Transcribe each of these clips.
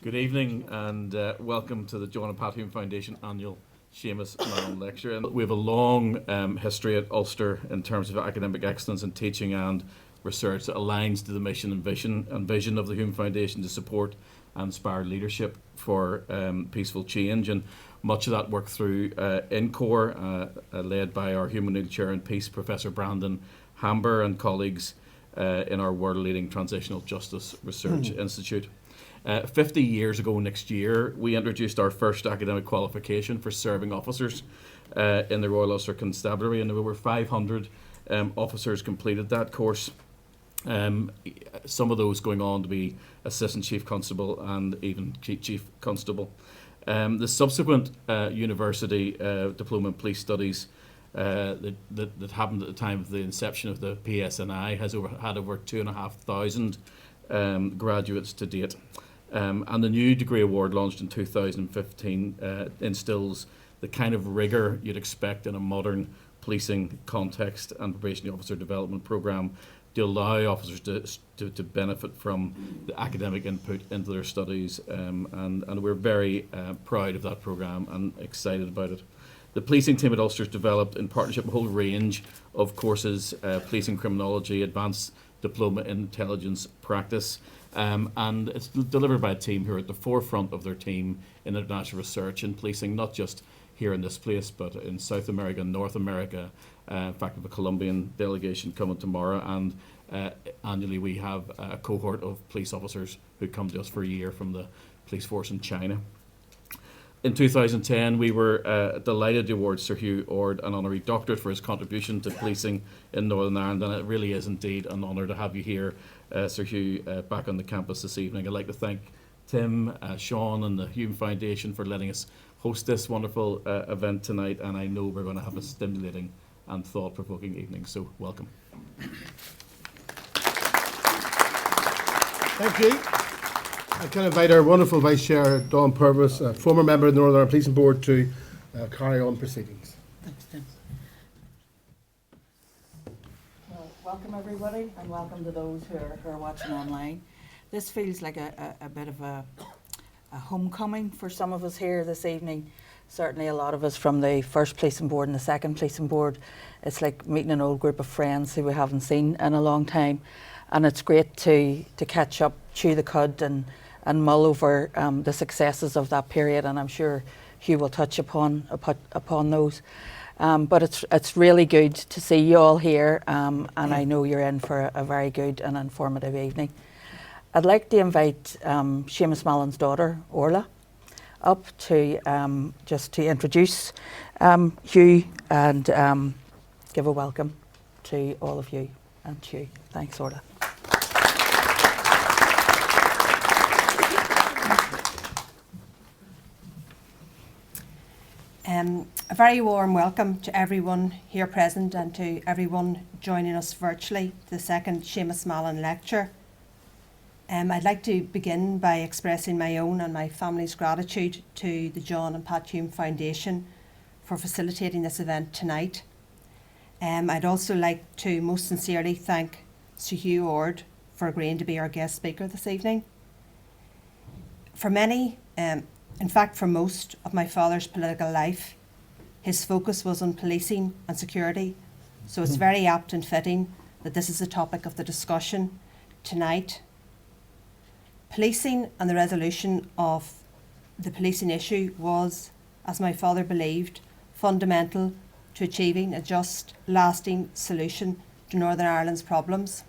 Good evening and welcome to the John and Pat Hume Foundation annual Seamus Mallon lecture. And we have a long history at Ulster in terms of academic excellence in teaching and research that aligns to the mission and vision of the Hume Foundation to support and inspire leadership for peaceful change. And much of that work through INCORE, led by our Human Chair in Peace, Professor Brandon Hamber, and colleagues in our world-leading Transitional Justice Research Institute. 50 years ago next year, we introduced our first academic qualification for serving officers in the Royal Ulster Constabulary, and over 500 officers completed that course. Some of those going on to be Assistant Chief Constable and even Chief Constable. The subsequent university diploma in police studies that happened at the time of the inception of the PSNI has had over 2,500 graduates to date. And the new degree award launched in 2015 instills the kind of rigour you'd expect in a modern policing context and probationary officer development programme to allow officers to benefit from the academic input into their studies, and we're very proud of that programme and excited about it. The policing team at Ulster has developed in partnership a whole range of courses, policing criminology, advanced diploma in intelligence practice, and it's delivered by a team who are at the forefront of their team in international research in policing, not just here in this place, but in South America and North America. In fact, we have a Colombian delegation coming tomorrow, and annually we have a cohort of police officers who come to us for a year from the police force in China. In 2010, we were delighted to award Sir Hugh Orde an honorary doctorate for his contribution to policing in Northern Ireland, and it really is indeed an honour to have you here, Sir Hugh, back on the campus this evening. I'd like to thank Tim, Sean and the Hume Foundation for letting us host this wonderful event tonight, and I know we're going to have a stimulating and thought-provoking evening, so welcome. Thank you. I can invite our wonderful Vice Chair, Dawn Purvis, a former member of the Northern Ireland Policing Board, to carry on proceedings. Thanks, Tim. Well, welcome everybody, and welcome to those who are watching online. This feels like a bit of a homecoming for some of us here this evening. Certainly a lot of us from the first policing board and the second policing board. It's like meeting an old group of friends who we haven't seen in a long time. And it's great to catch up, chew the cud and mull over the successes of that period, and I'm sure Hugh will touch upon those. But it's really good to see you all here, and I know you're in for a very good and informative evening. I'd like to invite Seamus Mallon's daughter, Orla, up to just to introduce Hugh and give a welcome to all of you and Hugh. Thanks, Orla. A very warm welcome to everyone here present and to everyone joining us virtually to the second Seamus Mallon lecture. I'd like to begin by expressing my own and my family's gratitude to the John and Pat Hume Foundation for facilitating this event tonight. I'd also like to most sincerely thank Sir Hugh Orde for agreeing to be our guest speaker this evening. For many, in fact for most of my father's political life, his focus was on policing and security, so it's very apt and fitting that this is the topic of the discussion tonight. Policing and the resolution of the policing issue was, as my father believed, fundamental to achieving a just, lasting solution to Northern Ireland's problems.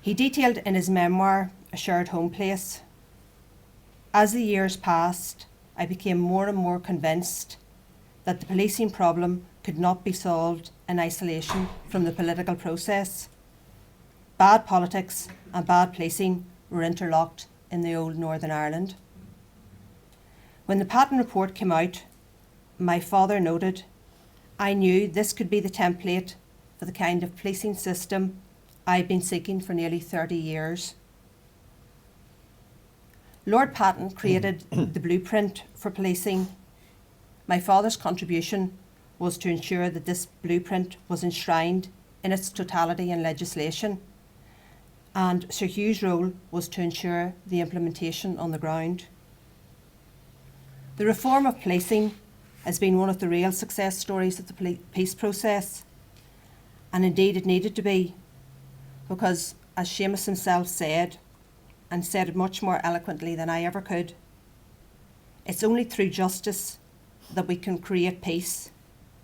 He detailed in his memoir, A Shared Home Place, "As the years passed, I became more and more convinced that the policing problem could not be solved in isolation from the political process. Bad politics and bad policing were interlocked in the old Northern Ireland." When the Patton report came out, my father noted, "I knew this could be the template for the kind of policing system I've been seeking for nearly 30 years. Lord Patton created the blueprint for policing. My father's contribution was to ensure that this blueprint was enshrined in its totality in legislation. and Sir Hugh's role was to ensure the implementation on the ground. The reform of policing has been one of the real success stories of the peace process, and indeed it needed to be, because as Seamus himself said, and said it much more eloquently than I ever could, it's only through justice that we can create peace,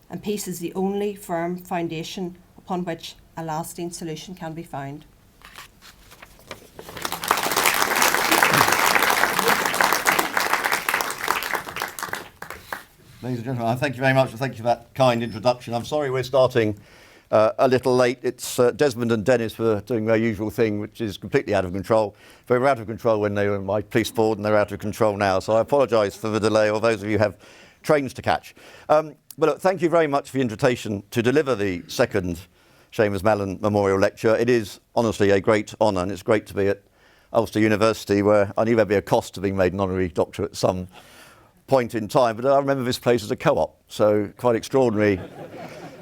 and peace is the only firm foundation upon which a lasting solution can be found. Ladies and gentlemen, thank you very much. Thank you for that kind introduction. I'm sorry we're starting a little late. It's Desmond and Denis were doing their usual thing, which is completely out of control. They were out of control when they were in my police board, and they're out of control now. So I apologise for the delay, or those of you who have trains to catch. But look, thank you very much for the invitation to deliver the second Seamus Mallon Memorial Lecture. It is honestly a great honour, and it's great to be at Ulster University, where I knew there'd be a cost to being made an honorary doctor at some point in time, but I remember this place as a co-op, so quite extraordinary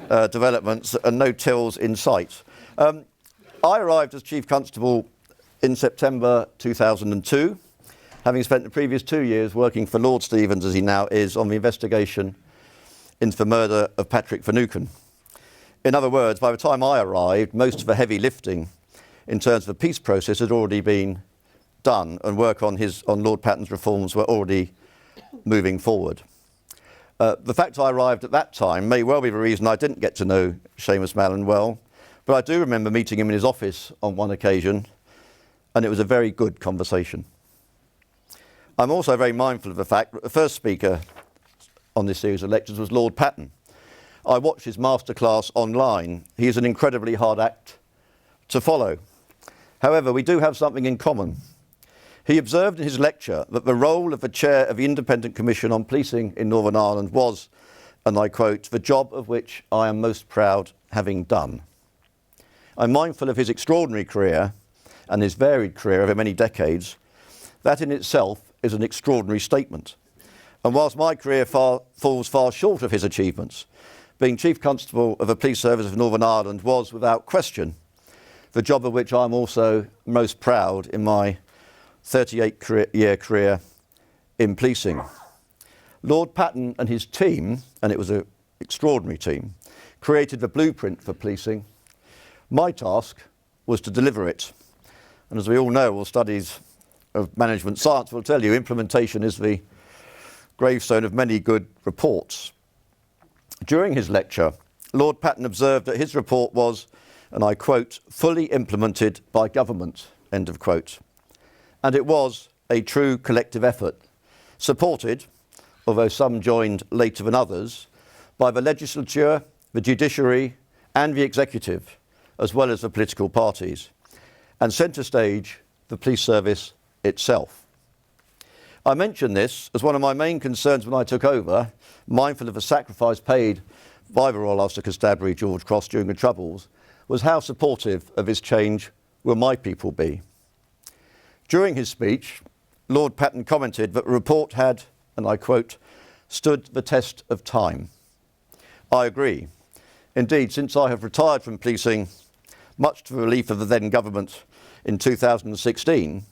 developments and no tills in sight. I arrived as Chief Constable in September 2002, having spent the previous 2 years working for Lord Stevens, as he now is, on the investigation into the murder of Patrick Finucane. In other words, by the time I arrived, most of the heavy lifting in terms of the peace process had already been done, and work on Lord Patton's reforms were already moving forward. The fact I arrived at that time may well be the reason I didn't get to know Seamus Mallon well, but I do remember meeting him in his office on one occasion, and it was a very good conversation. I'm also very mindful of the fact that the first speaker on this series of lectures was Lord Patton. I watched his masterclass online. He is an incredibly hard act to follow. However, we do have something in common. He observed in his lecture that the role of the chair of the Independent Commission on Policing in Northern Ireland was, and I quote, "the job of which I am most proud having done." I'm mindful of his extraordinary career and his varied career over many decades. That in itself is an extraordinary statement. And whilst my career falls far short of his achievements, being Chief Constable of the Police Service of Northern Ireland was, without question, the job of which I'm also most proud in my 38-year career in policing. Lord Patton and his team, and it was an extraordinary team, created the blueprint for policing. My task was to deliver it. And as we all know, all studies of management science will tell you, implementation is the gravestone of many good reports. During his lecture, Lord Patton observed that his report was, and I quote, "fully implemented by government," end of quote. And it was a true collective effort, supported, although some joined later than others, by the legislature, the judiciary and the executive, as well as the political parties, and centre stage the police service itself. I mention this as one of my main concerns when I took over, mindful of the sacrifice paid by the Royal Ulster Constabulary George Cross during the Troubles, was how supportive of this change will my people be. During his speech, Lord Patton commented that the report had, and I quote, "stood the test of time." I agree. Indeed, since I have retired from policing, much to the relief of the then government in 2016,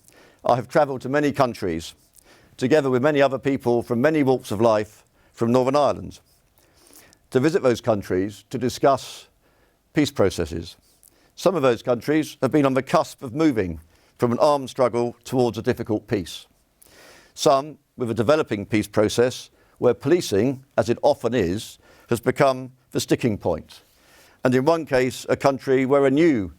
I have travelled to many countries, together with many other people from many walks of life from Northern Ireland, to visit those countries to discuss peace processes. Some of those countries have been on the cusp of moving from an armed struggle towards a difficult peace. Some with a developing peace process where policing, as it often is, has become the sticking point. And in one case, a country where a new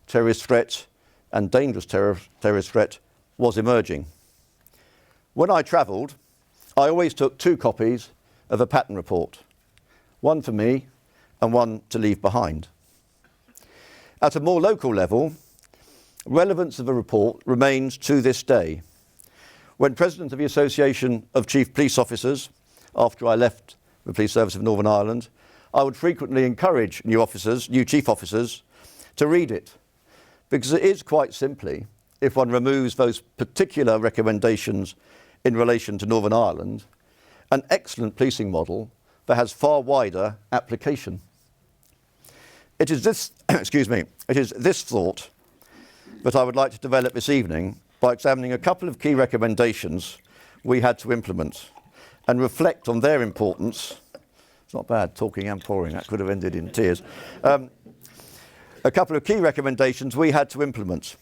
terrorist threat and dangerous terrorist threat was emerging. When I travelled, I always took 2 copies of a Patton report, one for me and one to leave behind. At a more local level, relevance of the report remains to this day. When President of the Association of Chief Police Officers, after I left the Police Service of Northern Ireland, I would frequently encourage new chief officers, to read it, because it is quite simply, if one removes those particular recommendations in relation to Northern Ireland, an excellent policing model that has far wider application. It is this, it is this thought that I would like to develop this evening by examining a couple of key recommendations we had to implement and reflect on their importance. It's not bad, talking and pouring, that could have ended in tears. A couple of key recommendations we had to implement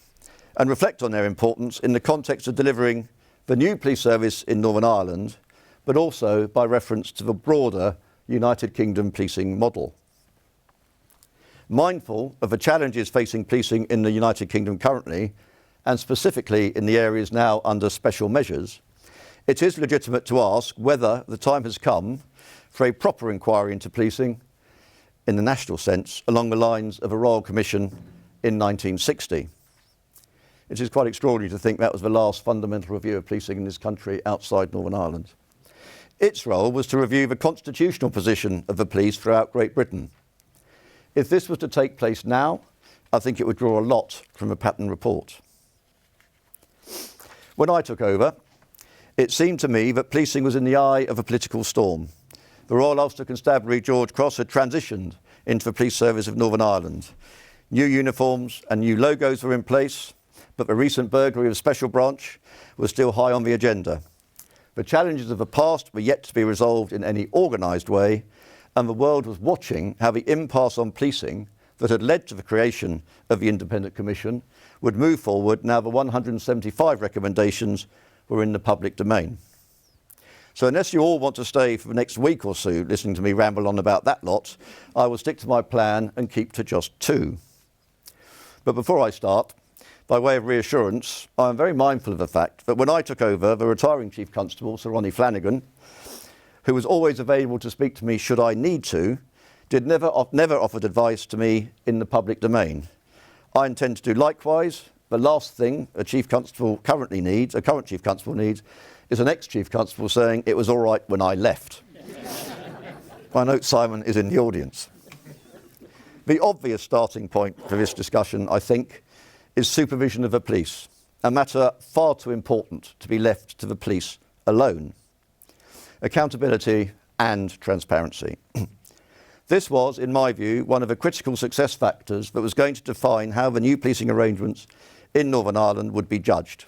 and reflect on their importance in the context of delivering the new police service in Northern Ireland, but also by reference to the broader United Kingdom policing model. Mindful of the challenges facing policing in the United Kingdom currently, and specifically in the areas now under special measures, it is legitimate to ask whether the time has come for a proper inquiry into policing in the national sense along the lines of a Royal Commission in 1960. It is quite extraordinary to think that was the last fundamental review of policing in this country outside Northern Ireland. Its role was to review the constitutional position of the police throughout Great Britain. If this was to take place now, I think it would draw a lot from the Patten report. When I took over, it seemed to me that policing was in the eye of a political storm. The Royal Ulster Constabulary George Cross had transitioned into the police service of Northern Ireland. New uniforms and new logos were in place, but the recent burglary of Special Branch was still high on the agenda. The challenges of the past were yet to be resolved in any organised way, and the world was watching how the impasse on policing that had led to the creation of the Independent Commission would move forward now the 175 recommendations were in the public domain. So unless you all want to stay for the next week or so listening to me ramble on about that lot, I will stick to my plan and keep to just 2. But before I start, by way of reassurance, I am very mindful of the fact that when I took over, the retiring Chief Constable, Sir Ronnie Flanagan, who was always available to speak to me should I need to, never offered advice to me in the public domain. I intend to do likewise. The last thing a Chief Constable currently needs, a current Chief Constable needs, is an ex-Chief Constable saying it was all right when I left. I note Simon is in the audience. The obvious starting point for this discussion, I think, is supervision of the police, a matter far too important to be left to the police alone. Accountability and transparency. This was, in my view, one of the critical success factors that was going to define how the new policing arrangements in Northern Ireland would be judged.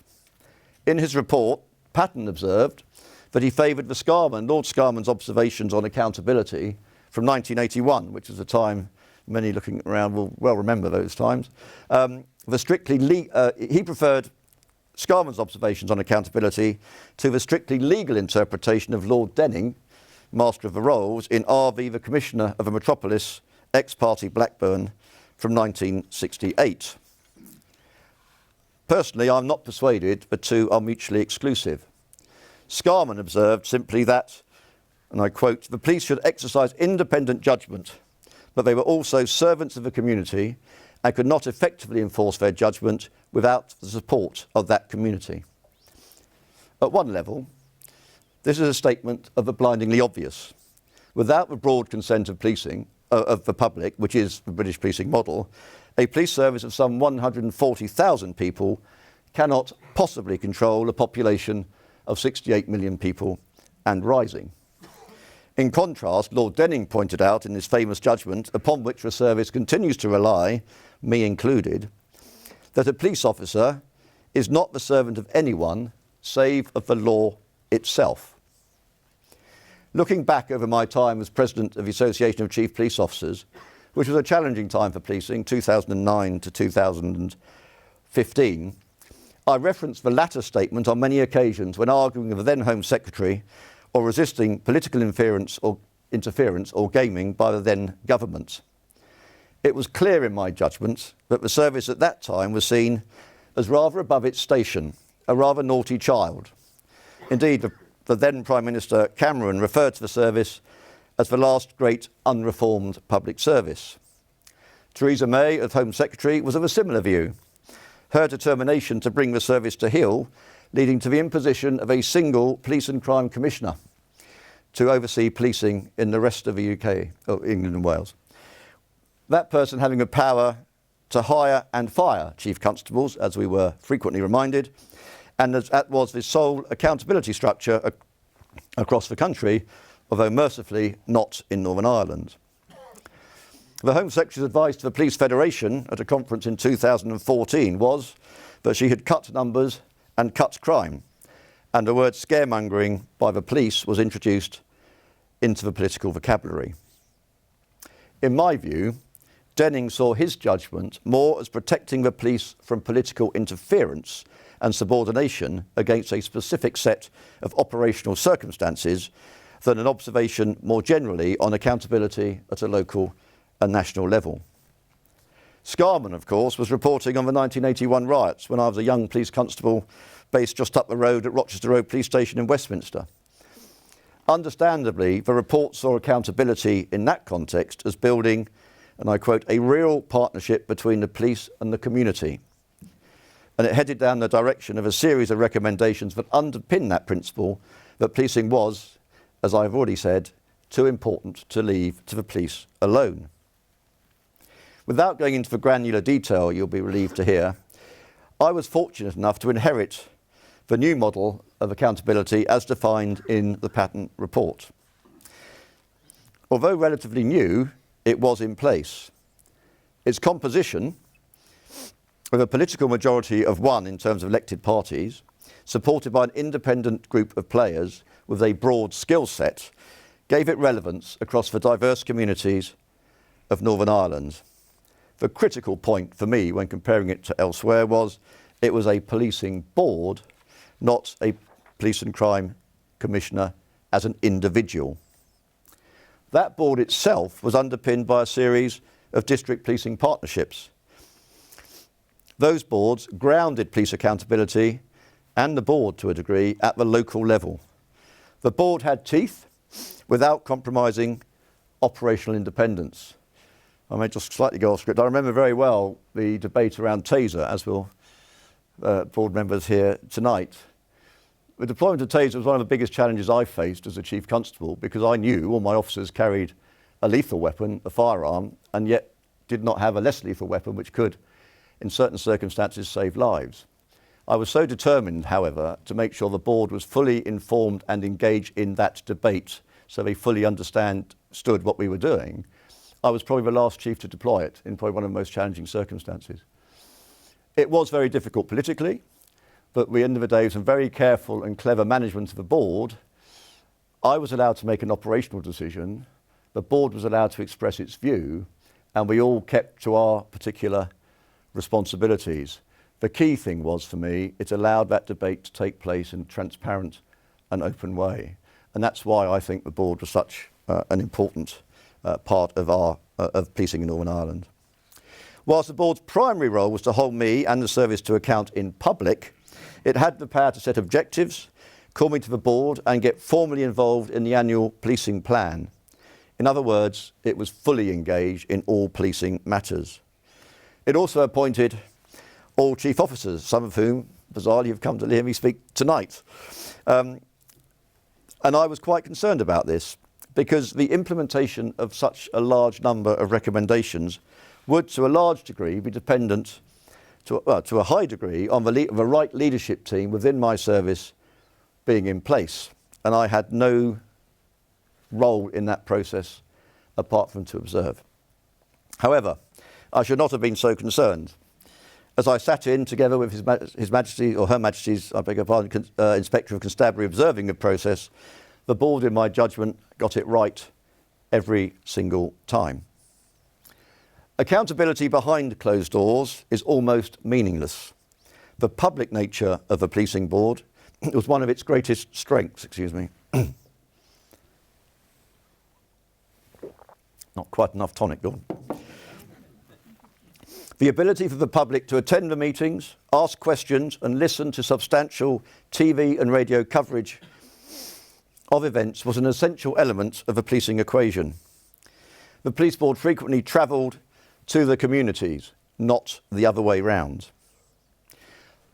In his report, Patten observed that he favoured Lord Scarman's observations on accountability from 1981, which is a time many looking around will well remember those times. He preferred Scarman's observations on accountability to the strictly legal interpretation of Lord Denning, Master of the Rolls, in R.V. the Commissioner of a Metropolis, ex-party Blackburn, from 1968. Personally, I'm not persuaded the two are mutually exclusive. Scarman observed simply that, and I quote, "The police should exercise independent judgment, but they were also servants of the community and could not effectively enforce their judgment without the support of that community." At one level, this is a statement of the blindingly obvious. Without the broad consent of policing, of the public, which is the British policing model, a police service of some 140,000 people cannot possibly control a population of 68 million people and rising. In contrast, Lord Denning pointed out in his famous judgment, upon which the service continues to rely, me included, that a police officer is not the servant of anyone save of the law itself. Looking back over my time as president of the Association of Chief Police Officers, which was a challenging time for policing, 2009 to 2015, I referenced the latter statement on many occasions when arguing with the then Home Secretary or resisting political interference or gaming by the then government. It was clear in my judgment that the service at that time was seen as rather above its station, a rather naughty child. Indeed, the then Prime Minister Cameron referred to the service as the last great unreformed public service. Theresa May, as Home Secretary, was of a similar view. Her determination to bring the service to heel, leading to the imposition of a single police and crime commissioner to oversee policing in the rest of the UK, or England and Wales. That person having the power to hire and fire chief constables, as we were frequently reminded, and as that was the sole accountability structure across the country, although mercifully not in Northern Ireland. The Home Secretary's advice to the Police Federation at a conference in 2014 was that she had cut numbers and cut crime, and the word scaremongering by the police was introduced into the political vocabulary. In my view, Denis saw his judgment more as protecting the police from political interference and subordination against a specific set of operational circumstances than an observation more generally on accountability at a local and national level. Scarman, of course, was reporting on the 1981 riots when I was a young police constable based just up the road at Rochester Road Police Station in Westminster. Understandably, the report saw accountability in that context as building, and I quote, a real partnership between the police and the community. And it headed down the direction of a series of recommendations that underpin that principle that policing was, as I've already said, too important to leave to the police alone. Without going into the granular detail you'll be relieved to hear, I was fortunate enough to inherit the new model of accountability as defined in the Patent Report. Although relatively new, it was in place. Its composition, with a political majority of one in terms of elected parties, supported by an independent group of players with a broad skill set, gave it relevance across the diverse communities of Northern Ireland. The critical point for me when comparing it to elsewhere was it was a policing board, not a police and crime commissioner as an individual. That board itself was underpinned by a series of district policing partnerships. Those boards grounded police accountability and the board to a degree at the local level. The board had teeth without compromising operational independence. I may just slightly go off script. I remember very well the debate around Taser, as will board members here tonight. The deployment of Taser was one of the biggest challenges I faced as a chief constable because I knew all my officers carried a lethal weapon, a firearm, and yet did not have a less lethal weapon which could, in certain circumstances, save lives. I was so determined, however, to make sure the board was fully informed and engaged in that debate so they fully understood what we were doing. I was probably the last chief to deploy it in probably one of the most challenging circumstances. It was very difficult politically, but at the end of the day, with some very careful and clever management of the board, I was allowed to make an operational decision, the board was allowed to express its view, and we all kept to our particular responsibilities. The key thing was, for me, it allowed that debate to take place in a transparent and open way. And that's why I think the board was such an important part of policing in Northern Ireland. Whilst the board's primary role was to hold me and the service to account in public, it had the power to set objectives, call me to the board and get formally involved in the annual policing plan. In other words, it was fully engaged in all policing matters. It also appointed all chief officers, some of whom, bizarrely, have come to hear me speak tonight. And I was quite concerned about this because the implementation of such a large number of recommendations would, to a large degree, be dependent, to a high degree, on the right leadership team within my service being in place. And I had no role in that process apart from to observe. However, I should not have been so concerned. As I sat in together with His Majesty, or Her Majesty's, I beg your pardon, Inspector of Constabulary observing the process, the board, in my judgment, got it right every single time. Accountability behind closed doors is almost meaningless. The public nature of a policing board was one of its greatest strengths, Not quite enough tonic, go on. The ability for the public to attend the meetings, ask questions and listen to substantial TV and radio coverage of events was an essential element of the policing equation. The police board frequently travelled to the communities, not the other way round.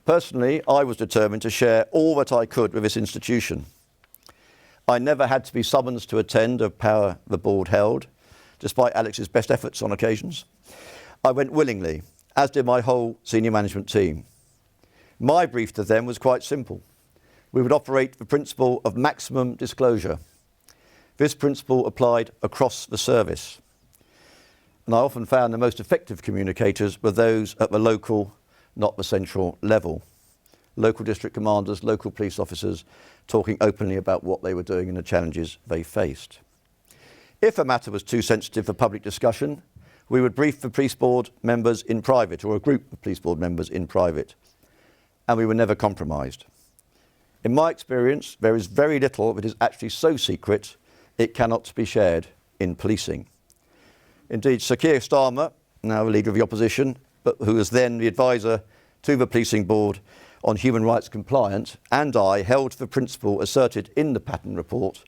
Personally, I was determined to share all that I could with this institution. I never had to be summoned to attend a power the board held, despite Alex's best efforts on occasions. I went willingly, as did my whole senior management team. My brief to them was quite simple. We would operate the principle of maximum disclosure. This principle applied across the service. and I often found the most effective communicators were those at the local, not the central level. Local district commanders, local police officers talking openly about what they were doing and the challenges they faced. If a matter was too sensitive for public discussion, we would brief the police board members in private, or a group of police board members in private, and we were never compromised. In my experience, there is very little that is actually so secret it cannot be shared in policing. Indeed, Sir Keir Starmer, now the leader of the opposition, but who was then the advisor to the policing board on human rights compliance, and I held the principle asserted in the Patton report,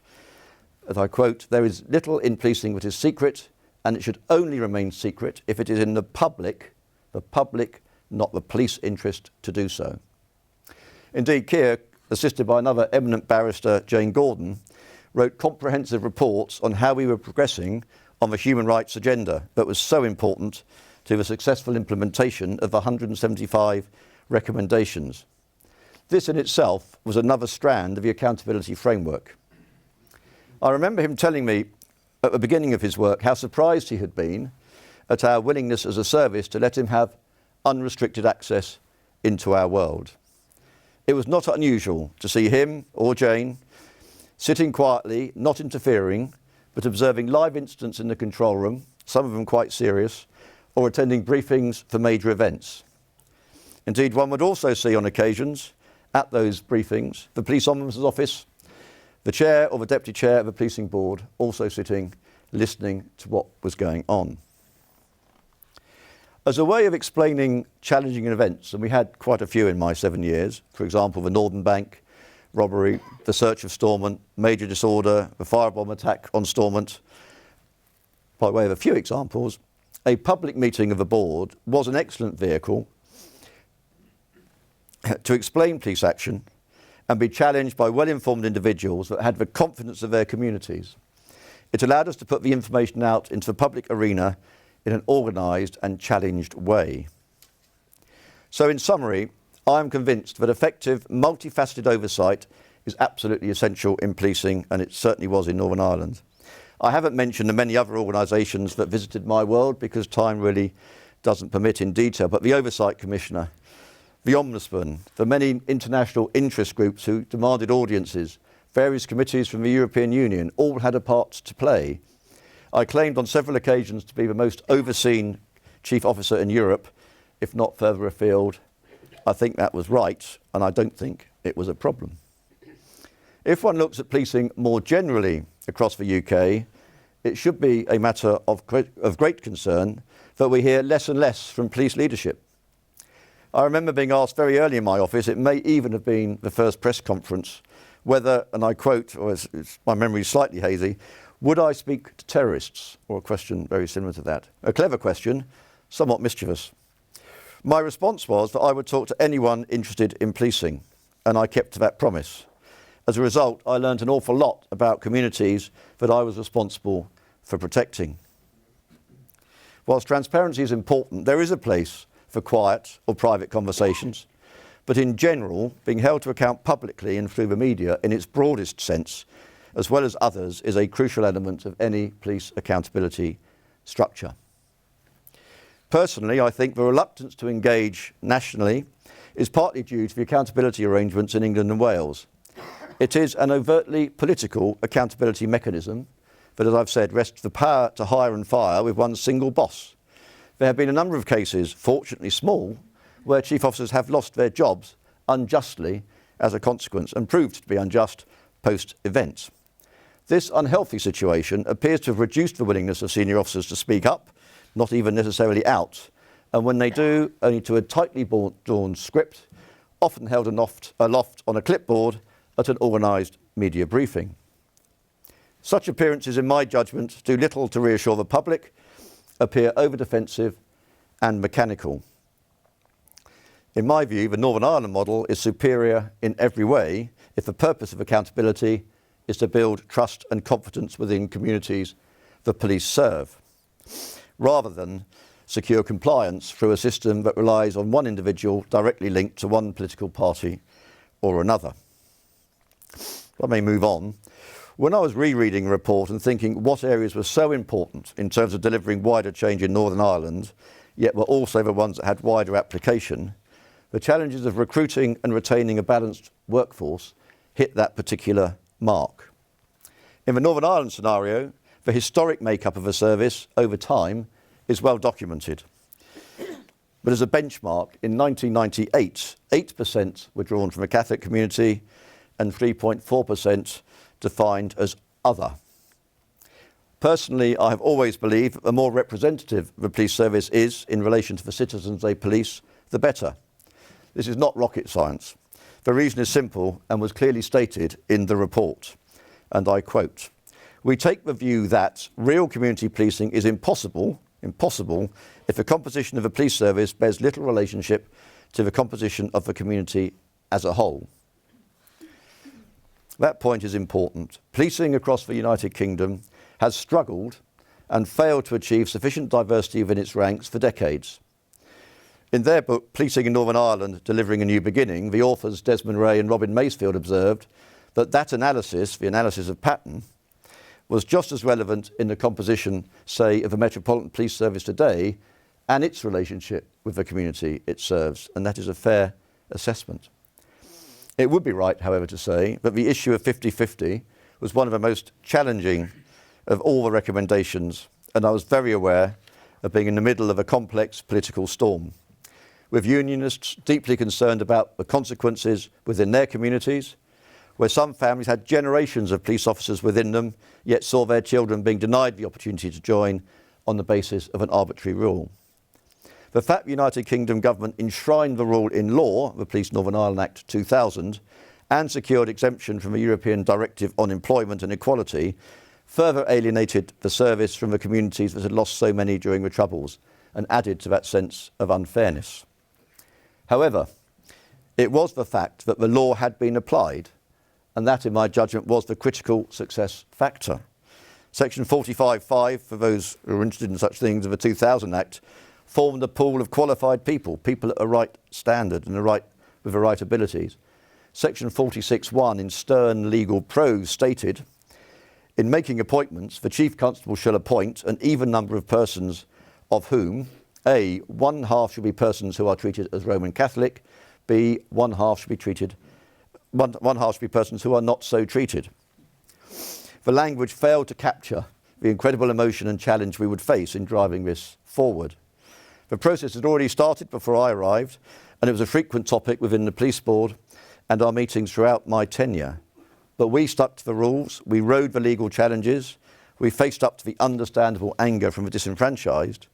that I quote, "There is little in policing that is secret, and it should only remain secret if it is in the public, not the police interest, to do so." Indeed, Keir, assisted by another eminent barrister, Jane Gordon, wrote comprehensive reports on how we were progressing on the human rights agenda that was so important to the successful implementation of the 175 recommendations. This in itself was another strand of the accountability framework. I remember him telling me at the beginning of his work how surprised he had been at our willingness as a service to let him have unrestricted access into our world. It was not unusual to see him or Jane sitting quietly, not interfering, but observing live incidents in the control room, some of them quite serious, or attending briefings for major events. Indeed, one would also see on occasions, at those briefings, the police ombudsman's office, the chair or the deputy chair of the policing board also sitting, listening to what was going on. As a way of explaining challenging events, and we had quite a few in my 7 years, for example, the Northern Bank robbery, the search of Stormont, major disorder, the firebomb attack on Stormont, by way of a few examples, a public meeting of the board was an excellent vehicle to explain police action and be challenged by well-informed individuals that had the confidence of their communities. It allowed us to put the information out into the public arena in an organised and challenged way. So in summary, I am convinced that effective, multifaceted oversight is absolutely essential in policing, and it certainly was in Northern Ireland. I haven't mentioned the many other organisations that visited my world because time really doesn't permit in detail, but the Oversight Commissioner, the Ombudsman, the many international interest groups who demanded audiences, various committees from the European Union, all had a part to play. I claimed on several occasions to be the most overseen chief officer in Europe, if not further afield. I think that was right, and I don't think it was a problem. If one looks at policing more generally across the UK, it should be a matter of great concern that we hear less and less from police leadership. I remember being asked very early in my office, it may even have been the first press conference, whether, and I quote, or my memory is slightly hazy, would I speak to terrorists? Or a question very similar to that. A clever question, somewhat mischievous. My response was that I would talk to anyone interested in policing, and I kept to that promise. As a result, I learned an awful lot about communities that I was responsible for protecting. Whilst transparency is important, there is a place for quiet or private conversations, but in general, being held to account publicly and through the media in its broadest sense, as well as others, is a crucial element of any police accountability structure. Personally, I think the reluctance to engage nationally is partly due to the accountability arrangements in England and Wales. It is an overtly political accountability mechanism that, as I've said, rests the power to hire and fire with one single boss. There have been a number of cases, fortunately small, where chief officers have lost their jobs unjustly as a consequence and proved to be unjust post-event. This unhealthy situation appears to have reduced the willingness of senior officers to speak up, not even necessarily out, and when they do, only to a tightly drawn script, often held aloft on a clipboard at an organised media briefing. Such appearances, in my judgment, do little to reassure the public, appear over-defensive and mechanical. In my view, the Northern Ireland model is superior in every way if the purpose of accountability is to build trust and confidence within communities the police serve, rather than secure compliance through a system that relies on one individual directly linked to one political party or another. If I may move on. When I was rereading the report and thinking what areas were so important in terms of delivering wider change in Northern Ireland, yet were also the ones that had wider application, the challenges of recruiting and retaining a balanced workforce hit that particular mark. In the Northern Ireland scenario, the historic makeup of a service over time is well documented. But as a benchmark, in 1998, 8% were drawn from a Catholic community and 3.4% defined as other. Personally, I have always believed that the more representative the police service is in relation to the citizens they police, the better. This is not rocket science. The reason is simple and was clearly stated in the report. And I quote, "We take the view that real community policing is impossible if the composition of a police service bears little relationship to the composition of the community as a whole." That point is important. Policing across the United Kingdom has struggled and failed to achieve sufficient diversity within its ranks for decades. In their book, Policing in Northern Ireland, Delivering a New Beginning, the authors Desmond Ray and Robin Masefield observed that analysis, the analysis of pattern, was just as relevant in the composition, say, of the Metropolitan Police Service today and its relationship with the community it serves, and that is a fair assessment. It would be right, however, to say that the issue of 50-50 was one of the most challenging of all the recommendations, and I was very aware of being in the middle of a complex political storm, with unionists deeply concerned about the consequences within their communities, where some families had generations of police officers within them, yet saw their children being denied the opportunity to join on the basis of an arbitrary rule. The fact the United Kingdom government enshrined the rule in law, the Police Northern Ireland Act 2000, and secured exemption from the European Directive on Employment and Equality, further alienated the service from the communities that had lost so many during the Troubles and added to that sense of unfairness. However, it was the fact that the law had been applied, and that, in my judgment, was the critical success factor. Section 45.5, for those who are interested in such things, of the 2000 Act, formed a pool of qualified people at the right standard and with the right abilities. Section 46.1 in stern legal prose stated, "In making appointments, the Chief Constable shall appoint an even number of persons of whom, A, one half shall be persons who are treated as Roman Catholic, B, one half shall be persons who are not so treated." The language failed to capture the incredible emotion and challenge we would face in driving this forward. The process had already started before I arrived, and it was a frequent topic within the police board and our meetings throughout my tenure. But we stuck to the rules, we rode the legal challenges, we faced up to the understandable anger from the disenfranchised,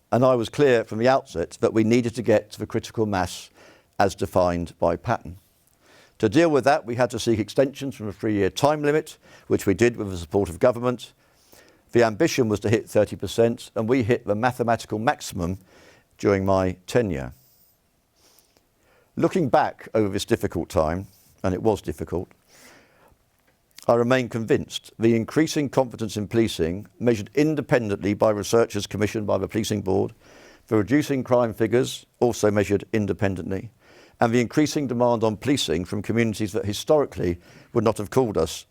and I was clear from the outset that we needed to get to the critical mass as defined by pattern. To deal with that, we had to seek extensions from a 3-year time limit, which we did with the support of government. The ambition was to hit 30%, and we hit the mathematical maximum during my tenure. Looking back over this difficult time, and it was difficult, I remain convinced the increasing confidence in policing, measured independently by researchers commissioned by the Policing Board, the reducing crime figures, also measured independently, and the increasing demand on policing from communities that historically would not have called us,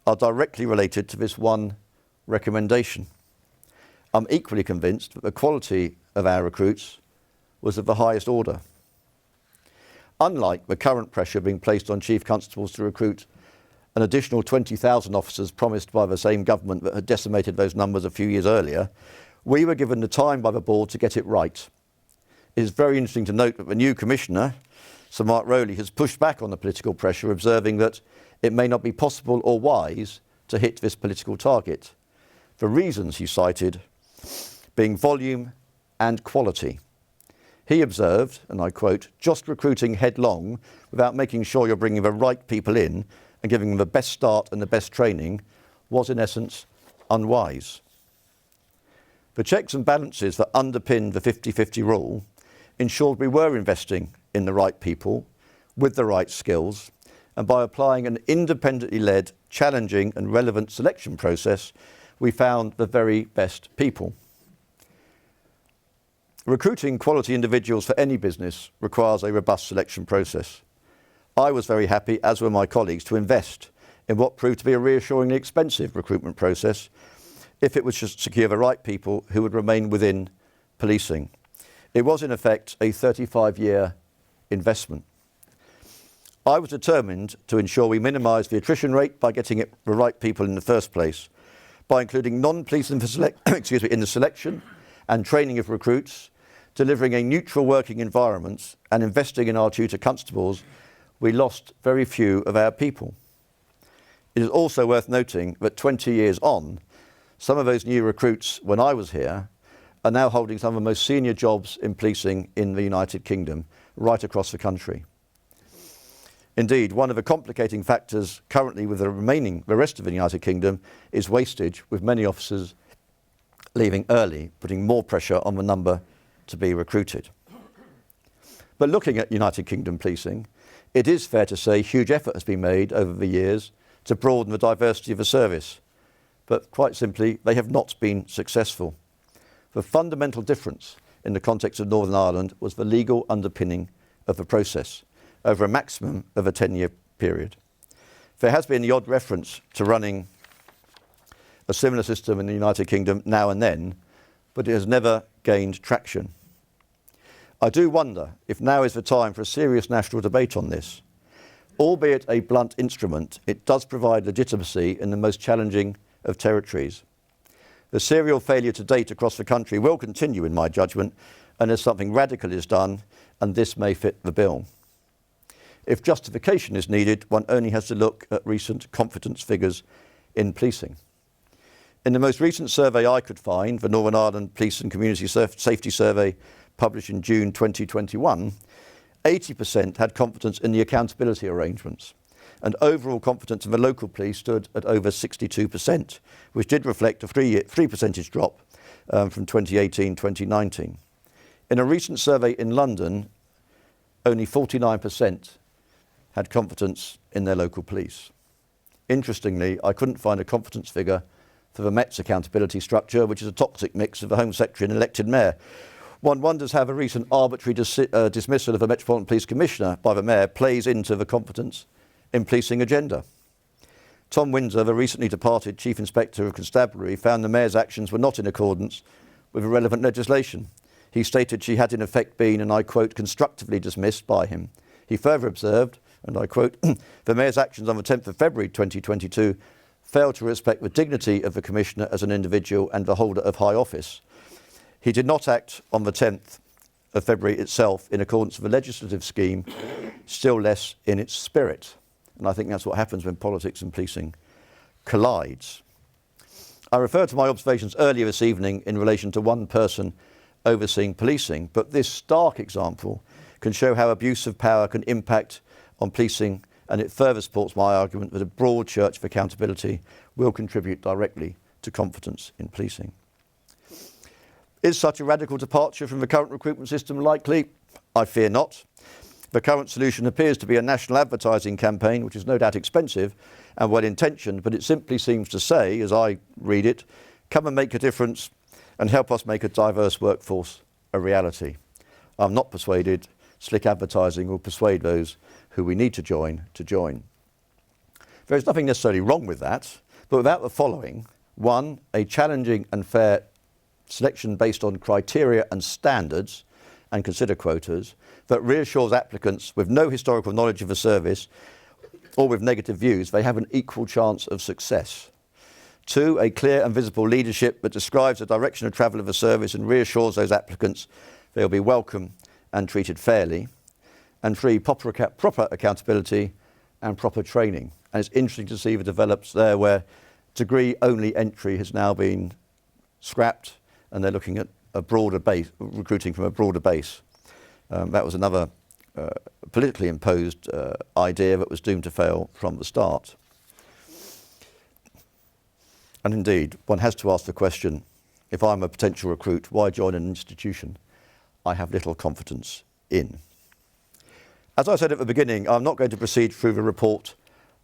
are directly related to this one recommendation. I'm equally convinced that the quality of our recruits was of the highest order. Unlike the current pressure being placed on chief constables to recruit an additional 20,000 officers promised by the same government that had decimated those numbers a few years earlier, we were given the time by the board to get it right. It is very interesting to note that the new commissioner, Sir Mark Rowley, has pushed back on the political pressure, observing that it may not be possible or wise to hit this political target. The reasons he cited being volume and quality. He observed, and I quote, "Just recruiting headlong without making sure you're bringing the right people in and giving them the best start and the best training was in essence unwise." The checks and balances that underpinned the 50-50 rule ensured we were investing in the right people with the right skills, and by applying an independently led, challenging and relevant selection process, we found the very best people. Recruiting quality individuals for any business requires a robust selection process. I was very happy, as were my colleagues, to invest in what proved to be a reassuringly expensive recruitment process if it was to secure the right people who would remain within policing. It was in effect a 35-year investment. I was determined to ensure we minimise the attrition rate by getting it the right people in the first place, by including non-police in the selection and training of recruits, delivering a neutral working environment and investing in our tutor constables. We lost very few of our people. It is also worth noting that 20 years on, some of those new recruits when I was here are now holding some of the most senior jobs in policing in the United Kingdom, right across the country. Indeed, one of the complicating factors currently with the rest of the United Kingdom is wastage, with many officers leaving early, putting more pressure on the number to be recruited. But looking at United Kingdom policing, it is fair to say huge effort has been made over the years to broaden the diversity of the service. But quite simply, they have not been successful. The fundamental difference in the context of Northern Ireland was the legal underpinning of the process over a maximum of a 10-year period. There has been the odd reference to running a similar system in the United Kingdom now and then, but it has never gained traction. I do wonder if now is the time for a serious national debate on this. Albeit a blunt instrument, it does provide legitimacy in the most challenging of territories. The serial failure to date across the country will continue, in my judgment, unless something radical is done, and this may fit the bill. If justification is needed, one only has to look at recent confidence figures in policing. In the most recent survey I could find, the Northern Ireland Police and Community Safety Survey published in June 2021, 80% had confidence in the accountability arrangements, and overall confidence in the local police stood at over 62%, which did reflect a 3 percentage drop from 2018-2019. In a recent survey in London, only 49% had confidence in their local police. Interestingly, I couldn't find a confidence figure for the Met's accountability structure, which is a toxic mix of the Home Secretary and elected mayor. One wonders how the recent arbitrary dismissal of a Metropolitan Police Commissioner by the mayor plays into the confidence in policing agenda. Tom Windsor, the recently departed Chief Inspector of Constabulary, found the mayor's actions were not in accordance with the relevant legislation. He stated she had in effect been, and I quote, constructively dismissed by him. He further observed, and I quote, the mayor's actions on the 10th of February 2022 failed to respect the dignity of the Commissioner as an individual and the holder of high office. He did not act on the 10th of February itself in accordance with the legislative scheme, still less in its spirit. And I think that's what happens when politics and policing collides. I referred to my observations earlier this evening in relation to one person overseeing policing, but this stark example can show how abuse of power can impact on policing, and it further supports my argument that a broad church of accountability will contribute directly to confidence in policing. Is such a radical departure from the current recruitment system likely? I fear not. The current solution appears to be a national advertising campaign, which is no doubt expensive and well-intentioned, but it simply seems to say, as I read it, come and make a difference and help us make a diverse workforce a reality. I'm not persuaded slick advertising will persuade those who we need to join to join. There is nothing necessarily wrong with that, but without the following: 1, a challenging and fair selection based on criteria and standards, and consider quotas, that reassures applicants with no historical knowledge of the service or with negative views they have an equal chance of success. 2, a clear and visible leadership that describes the direction of travel of the service and reassures those applicants they will be welcome and treated fairly. And 3, proper accountability and proper training. And it's interesting to see the develops there where degree-only entry has now been scrapped, and they're looking at a broader base, recruiting from a broader base. That was another politically imposed idea that was doomed to fail from the start. And indeed, one has to ask the question, if I'm a potential recruit, why join an institution I have little confidence in? As I said at the beginning, I'm not going to proceed through the report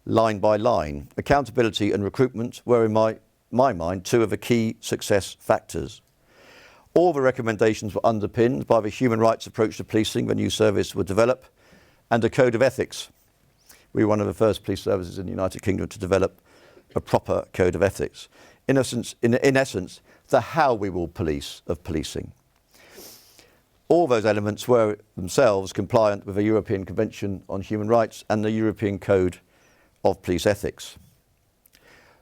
line by line. Accountability and recruitment were, in my mind, 2 of the key success factors. All the recommendations were underpinned by the human rights approach to policing the new service would develop, and a code of ethics, we were one of the first police services in the United Kingdom to develop a proper code of ethics. In essence, the how we will police of policing. All those elements were themselves compliant with the European Convention on Human Rights and the European Code of Police Ethics.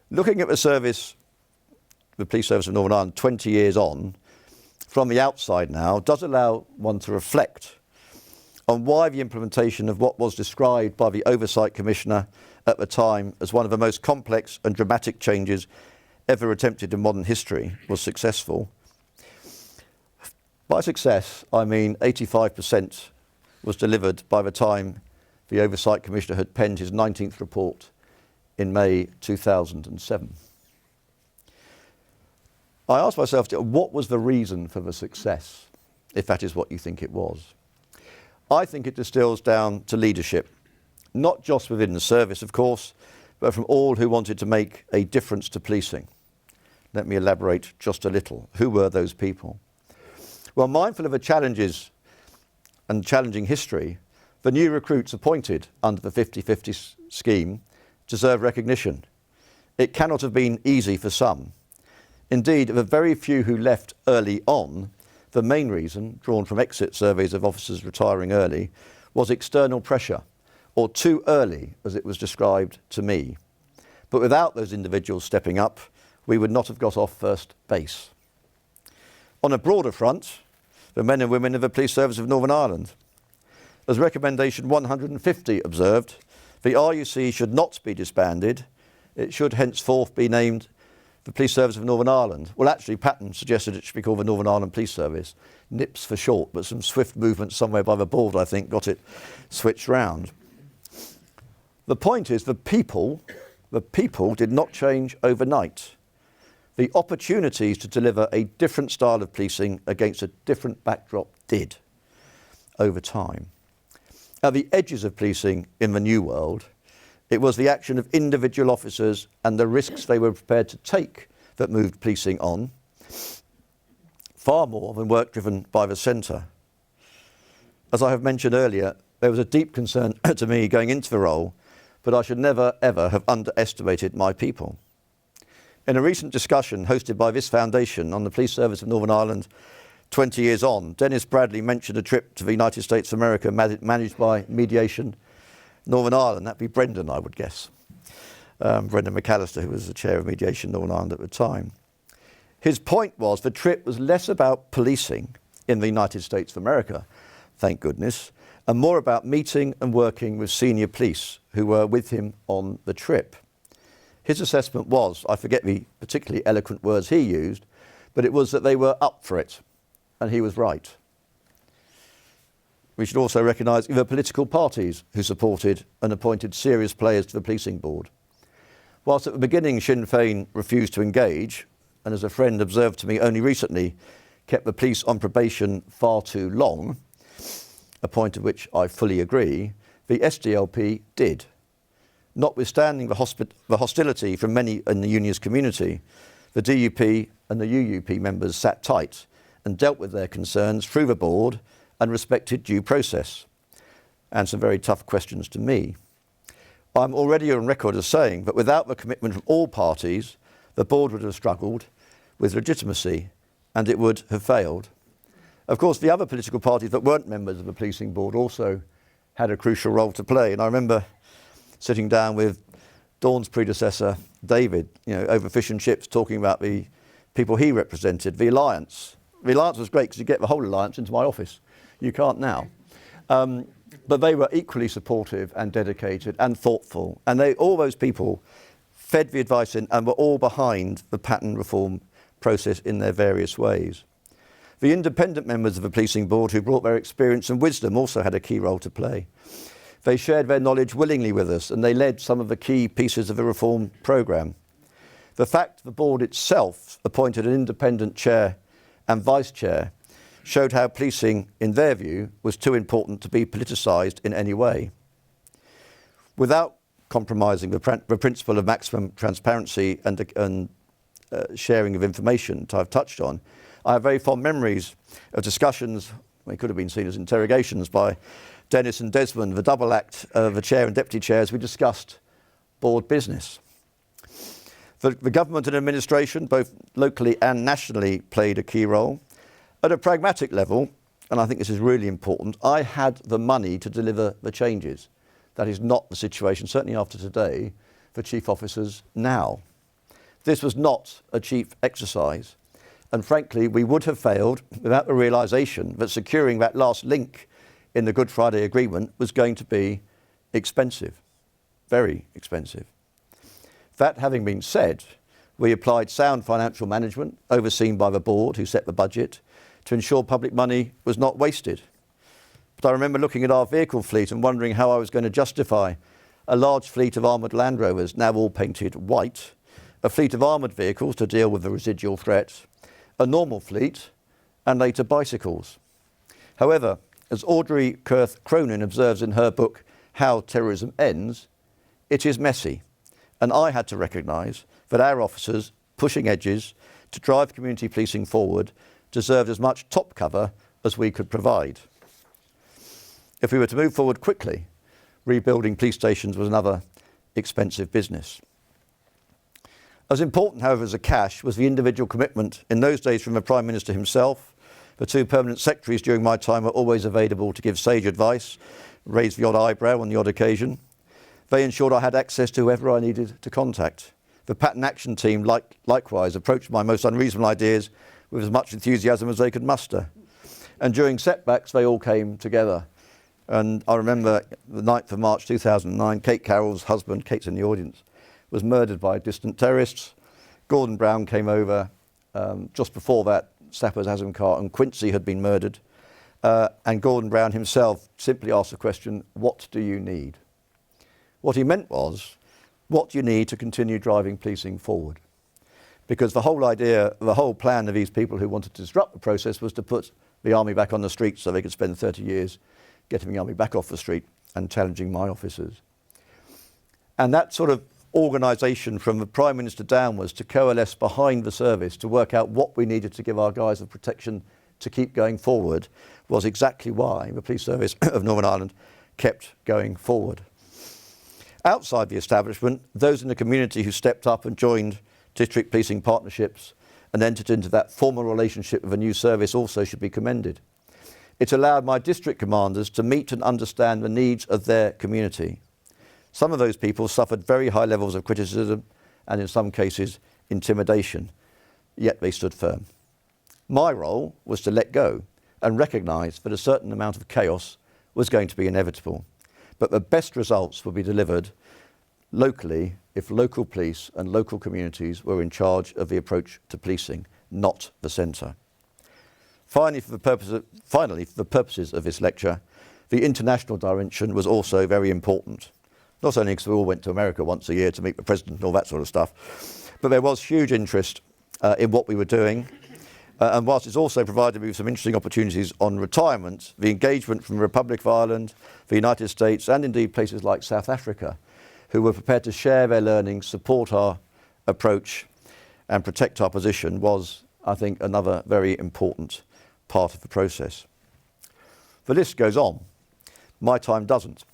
Looking at the service, the Police Service of Northern Ireland 20 years on, from the outside now, does allow one to reflect on why the implementation of what was described by the Oversight Commissioner at the time as one of the most complex and dramatic changes ever attempted in modern history was successful. By success, I mean 85% was delivered by the time the Oversight Commissioner had penned his 19th report in May 2007. I asked myself, what was the reason for the success, if that is what you think it was? I think it distills down to leadership, not just within the service, of course, but from all who wanted to make a difference to policing. Let me elaborate just a little. Who were those people? Well, mindful of the challenges and challenging history, the new recruits appointed under the 50-50 scheme deserve recognition. It cannot have been easy for some. Indeed, of the very few who left early on, the main reason, drawn from exit surveys of officers retiring early, was external pressure, or too early, as it was described to me. But without those individuals stepping up, we would not have got off first base. On a broader front, the men and women of the Police Service of Northern Ireland. As recommendation 150 observed, the RUC should not be disbanded. It should henceforth be named the Police Service of Northern Ireland. Well, actually, Patton suggested it should be called the Northern Ireland Police Service. NIPS for short, but some swift movement somewhere by the board, I think, got it switched round. The point is, the people did not change overnight. The opportunities to deliver a different style of policing against a different backdrop did, over time. At the edges of policing in the new world, it was the action of individual officers and the risks they were prepared to take that moved policing on, far more than work driven by the centre. As I have mentioned earlier, there was a deep concern to me going into the role, but I should never ever have underestimated my people. In a recent discussion hosted by this foundation on the Police Service of Northern Ireland 20 years on, Denis Bradley mentioned a trip to the United States of America managed by Mediation Northern Ireland. That'd be Brendan, I would guess. Brendan McAllister, who was the chair of Mediation Northern Ireland at the time. His point was the trip was less about policing in the United States of America, thank goodness, and more about meeting and working with senior police who were with him on the trip. His assessment was, I forget the particularly eloquent words he used, but it was that they were up for it, and he was right. We should also recognise the political parties who supported and appointed serious players to the policing board. Whilst at the beginning Sinn Féin refused to engage, and as a friend observed to me only recently, kept the police on probation far too long, a point of which I fully agree, the SDLP did. Notwithstanding the hostility from many in the unionist community, the DUP and the UUP members sat tight and dealt with their concerns through the board and respected due process. And some very tough questions to me. I'm already on record as saying that without the commitment from all parties, the board would have struggled with legitimacy and it would have failed. Of course, the other political parties that weren't members of the policing board also had a crucial role to play. And I remember sitting down with Dawn's predecessor, David, over fish and chips, talking about the people he represented, the Alliance. The Alliance was great because you get the whole Alliance into my office. You can't now. But they were equally supportive and dedicated and thoughtful. And all those people fed the advice in and were all behind the pattern reform process in their various ways. The independent members of the policing board who brought their experience and wisdom also had a key role to play. They shared their knowledge willingly with us and they led some of the key pieces of the reform programme. The fact the board itself appointed an independent chair and vice chair showed how policing, in their view, was too important to be politicised in any way. Without compromising the principle of maximum transparency and sharing of information that I've touched on, I have very fond memories of discussions, they could have been seen as interrogations by Denis and Desmond, the double act of the chair and deputy chairs, we discussed board business. The government and administration, both locally and nationally, played a key role. At a pragmatic level, and I think this is really important, I had the money to deliver the changes. That is not the situation, certainly after today, for chief officers now. This was not a cheap exercise, and frankly, we would have failed without the realisation that securing that last link in the Good Friday Agreement was going to be expensive, very expensive. That having been said, we applied sound financial management, overseen by the board who set the budget, to ensure public money was not wasted. But I remember looking at our vehicle fleet and wondering how I was going to justify a large fleet of armoured Land Rovers, now all painted white, a fleet of armoured vehicles to deal with the residual threat, a normal fleet, and later bicycles. However, as Audrey Kurth Cronin observes in her book, How Terrorism Ends, it is messy. And I had to recognise that our officers, pushing edges to drive community policing forward, deserved as much top cover as we could provide. If we were to move forward quickly, rebuilding police stations was another expensive business. As important, however, as the cash was the individual commitment in those days from the Prime Minister himself. The two permanent secretaries during my time were always available to give sage advice, raise the odd eyebrow on the odd occasion. They ensured I had access to whoever I needed to contact. The Pattern Action team likewise approached my most unreasonable ideas with as much enthusiasm as they could muster. And during setbacks, they all came together. And I remember the 9th of March 2009, Kate Carroll's husband, Kate's in the audience, was murdered by distant terrorists. Gordon Brown came over just before that, Sappers Azam Khan and Quincy had been murdered. And Gordon Brown himself simply asked the question, what do you need? What he meant was, what do you need to continue driving policing forward? Because the whole idea, the whole plan of these people who wanted to disrupt the process was to put the army back on the streets so they could spend 30 years getting the army back off the street and challenging my officers. And that sort of organisation from the Prime Minister downwards to coalesce behind the service to work out what we needed to give our guys of protection to keep going forward was exactly why the police service of Northern Ireland kept going forward. Outside the establishment, those in the community who stepped up and joined district policing partnerships and entered into that formal relationship with a new service also should be commended. It allowed my district commanders to meet and understand the needs of their community. Some of those people suffered very high levels of criticism and in some cases intimidation, yet they stood firm. My role was to let go and recognise that a certain amount of chaos was going to be inevitable. But the best results would be delivered locally if local police and local communities were in charge of the approach to policing, not the centre. Finally, for the purposes of this lecture, the international dimension was also very important. Not only because we all went to America once a year to meet the president and all that sort of stuff, but there was huge interest in what we were doing. And whilst it's also provided me with some interesting opportunities on retirement, the engagement from the Republic of Ireland, the United States, and indeed places like South Africa, who were prepared to share their learnings, support our approach, and protect our position was, I think, another very important part of the process. The list goes on. My time doesn't.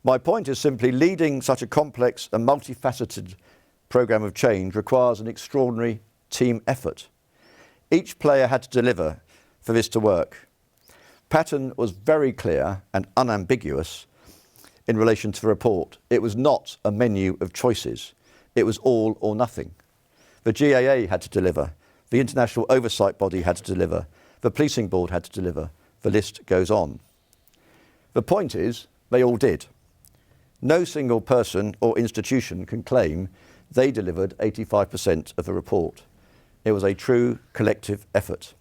My point is simply leading such a complex and multifaceted programme of change requires an extraordinary team effort. Each player had to deliver for this to work. Pattern was very clear and unambiguous in relation to the report. It was not a menu of choices. It was all or nothing. The GAA had to deliver. The International Oversight Body had to deliver. The Policing Board had to deliver. The list goes on. The point is, they all did. No single person or institution can claim they delivered 85% of the report. It was a true collective effort.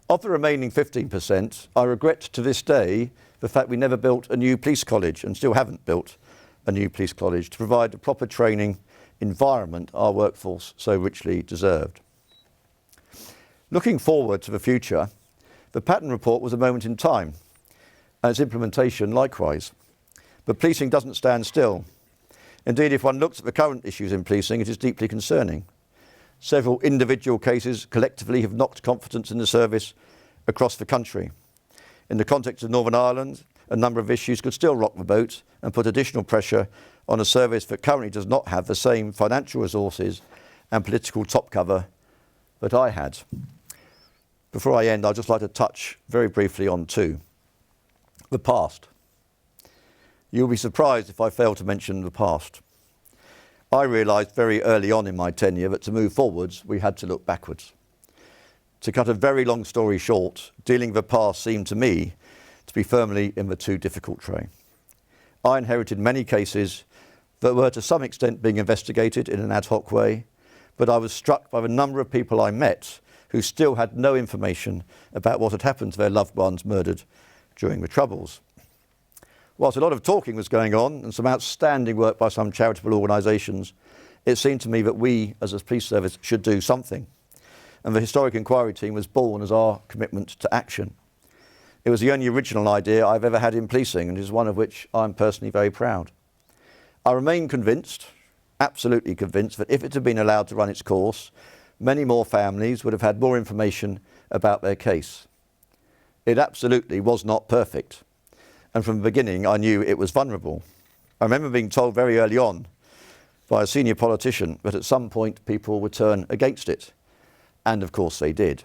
Of the remaining 15%, I regret to this day the fact we never built a new police college and still haven't built a new police college to provide the proper training environment our workforce so richly deserved. Looking forward to the future, the Pattern Report was a moment in time, and its implementation likewise. But policing doesn't stand still. Indeed, if one looks at the current issues in policing, it is deeply concerning. Several individual cases collectively have knocked confidence in the service across the country. In the context of Northern Ireland, a number of issues could still rock the boat and put additional pressure on a service that currently does not have the same financial resources and political top cover that I had. Before I end, I'd just like to touch very briefly on two. The past. You'll be surprised if I fail to mention the past. I realised very early on in my tenure that to move forwards, we had to look backwards. To cut a very long story short, dealing with the past seemed to me to be firmly in the too difficult tray. I inherited many cases that were to some extent being investigated in an ad hoc way, but I was struck by the number of people I met who still had no information about what had happened to their loved ones murdered during the Troubles. Whilst a lot of talking was going on and some outstanding work by some charitable organisations, it seemed to me that we, as a police service, should do something. And the Historic Inquiry Team was born as our commitment to action. It was the only original idea I've ever had in policing, and is one of which I'm personally very proud. I remain convinced, absolutely convinced, that if it had been allowed to run its course, many more families would have had more information about their case. It absolutely was not perfect, and from the beginning I knew it was vulnerable. I remember being told very early on by a senior politician that at some point people would turn against it, and of course they did.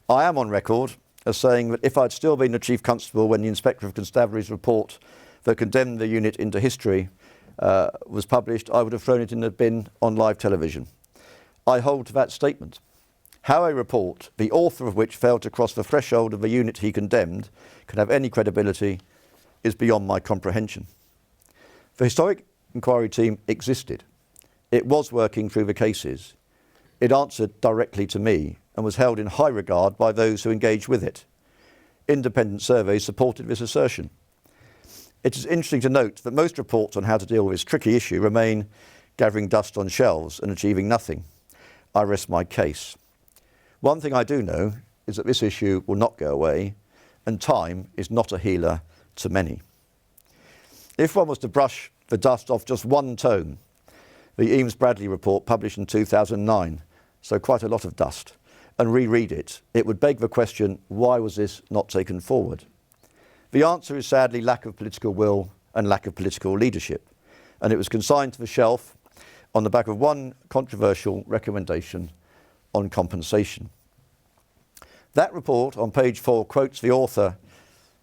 I am on record as saying that if I'd still been the Chief Constable when the Inspector of Constabulary's report that condemned the unit into history was published, I would have thrown it in the bin on live television. I hold to that statement. How a report, the author of which failed to cross the threshold of the unit he condemned, can have any credibility is beyond my comprehension. The Historic Inquiry Team existed. It was working through the cases. It answered directly to me and was held in high regard by those who engaged with it. Independent surveys supported this assertion. It is interesting to note that most reports on how to deal with this tricky issue remain gathering dust on shelves and achieving nothing. I rest my case. One thing I do know is that this issue will not go away, and time is not a healer to many. If one was to brush the dust off just one tone, the Eames-Bradley report published in 2009, so quite a lot of dust, and reread it, it would beg the question, why was this not taken forward? The answer is sadly lack of political will and lack of political leadership, and it was consigned to the shelf on the back of one controversial recommendation on compensation. That report on page 4 quotes the author,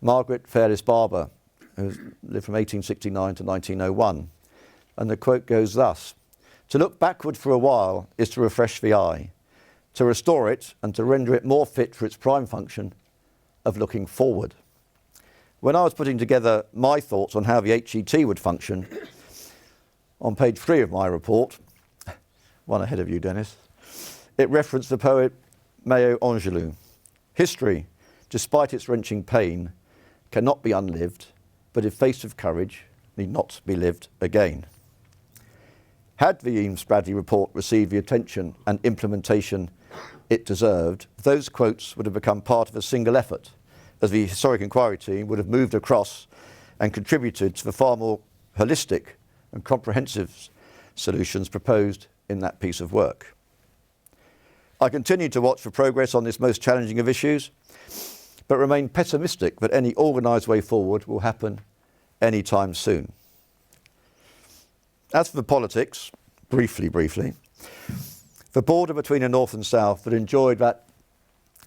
Margaret Fairless Barber, who lived from 1869 to 1901, and the quote goes thus: "To look backward for a while is to refresh the eye, to restore it and to render it more fit for its prime function of looking forward." When I was putting together my thoughts on how the HET would function, on page 3 of my report, one ahead of you, Denis, it referenced the poet Maya Angelou. History, despite its wrenching pain, cannot be unlived, but if faced with courage, need not be lived again. Had the Eames-Bradley report received the attention and implementation it deserved, those quotes would have become part of a single effort, as the Historic Inquiry Team would have moved across and contributed to the far more holistic and comprehensive solutions proposed in that piece of work. I continue to watch for progress on this most challenging of issues, but remain pessimistic that any organised way forward will happen any time soon. As for the politics, briefly, the border between the North and South that enjoyed that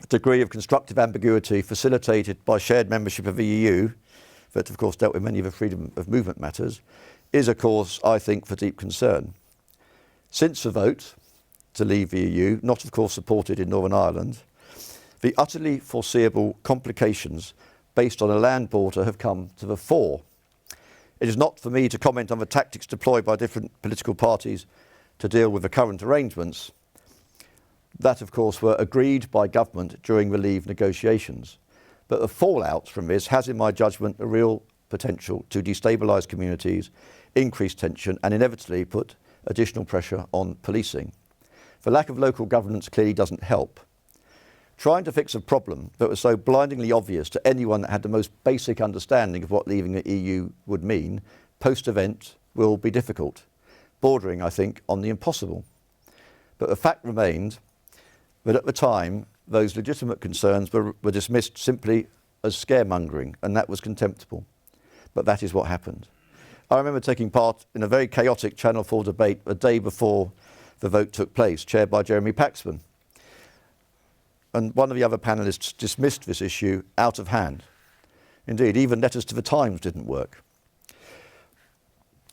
degree of constructive ambiguity facilitated by shared membership of the EU, that of course dealt with many of the freedom of movement matters, is a cause, I think, for deep concern. Since the vote to leave the EU, not of course supported in Northern Ireland, the utterly foreseeable complications based on a land border have come to the fore. It is not for me to comment on the tactics deployed by different political parties to deal with the current arrangements. That, of course, were agreed by government during the leave negotiations. But the fallout from this has, in my judgment, a real potential to destabilise communities, increase tension and inevitably put additional pressure on policing. The lack of local governance clearly doesn't help. Trying to fix a problem that was so blindingly obvious to anyone that had the most basic understanding of what leaving the EU would mean, post-event will be difficult, bordering, I think, on the impossible. But the fact remained that at the time, those legitimate concerns were dismissed simply as scaremongering, and that was contemptible. But that is what happened. I remember taking part in a very chaotic Channel 4 debate a day before the vote took place, chaired by Jeremy Paxman. And one of the other panellists dismissed this issue out of hand. Indeed, even letters to the Times didn't work.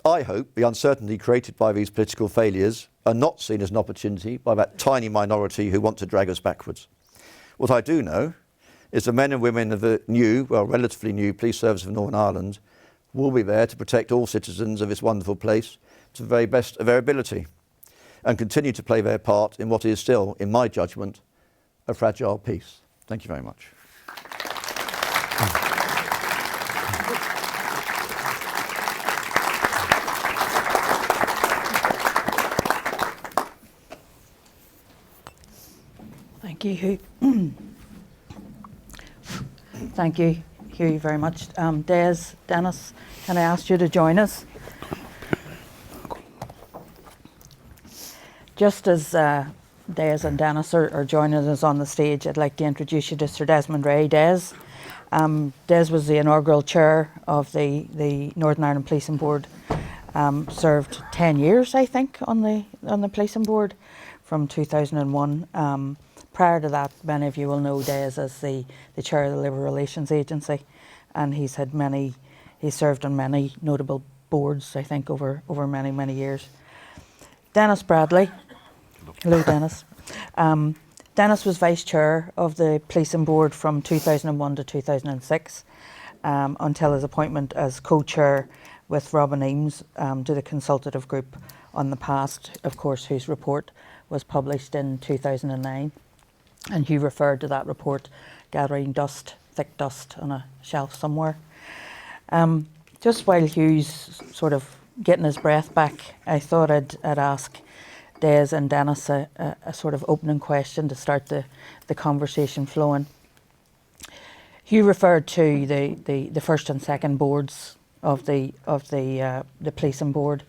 I hope the uncertainty created by these political failures are not seen as an opportunity by that tiny minority who want to drag us backwards. What I do know is the men and women of the new, well, relatively new Police Service of Northern Ireland will be there to protect all citizens of this wonderful place to the very best of their ability and continue to play their part in what is still, in my judgment, a fragile peace. Thank you very much. Thank you, Hugh. Thank you, Hugh, very much. Denis, can I ask you to join us? Just as Des and Denis are joining us on the stage, I'd like to introduce you to Sir Desmond Ray. Des was the inaugural chair of the Northern Ireland Policing Board. Served 10 years, I think, on the Policing Board from 2001. Prior to that, many of you will know Des as the chair of the Labour Relations Agency, and he's served on many notable boards, I think, over many years. Denis Bradley. Hello, Denis. Denis was vice chair of the Policing Board from 2001 to 2006 until his appointment as co-chair with Robin Eames to the consultative group on the past, of course, whose report was published in 2009. And Hugh referred to that report, gathering dust, thick dust on a shelf somewhere. Just while Hugh's sort of getting his breath back, I thought I'd ask Des and Denis a sort of opening question to start the conversation flowing. Hugh referred to the first and second boards of the Policing Board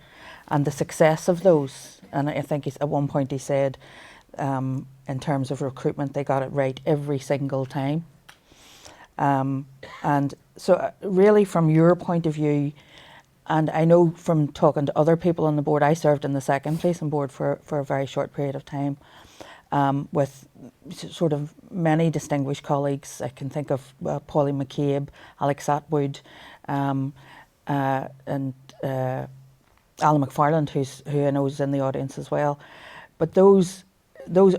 and the success of those. And I think at one point he said, in terms of recruitment, they got it right every single time. And so really from your point of view, and I know from talking to other people on the board, I served in the second Policing Board for a very short period of time with sort of many distinguished colleagues. I can think of Pauline McCabe, Alex Atwood, and Alan McFarland, who I know is in the audience as well. But those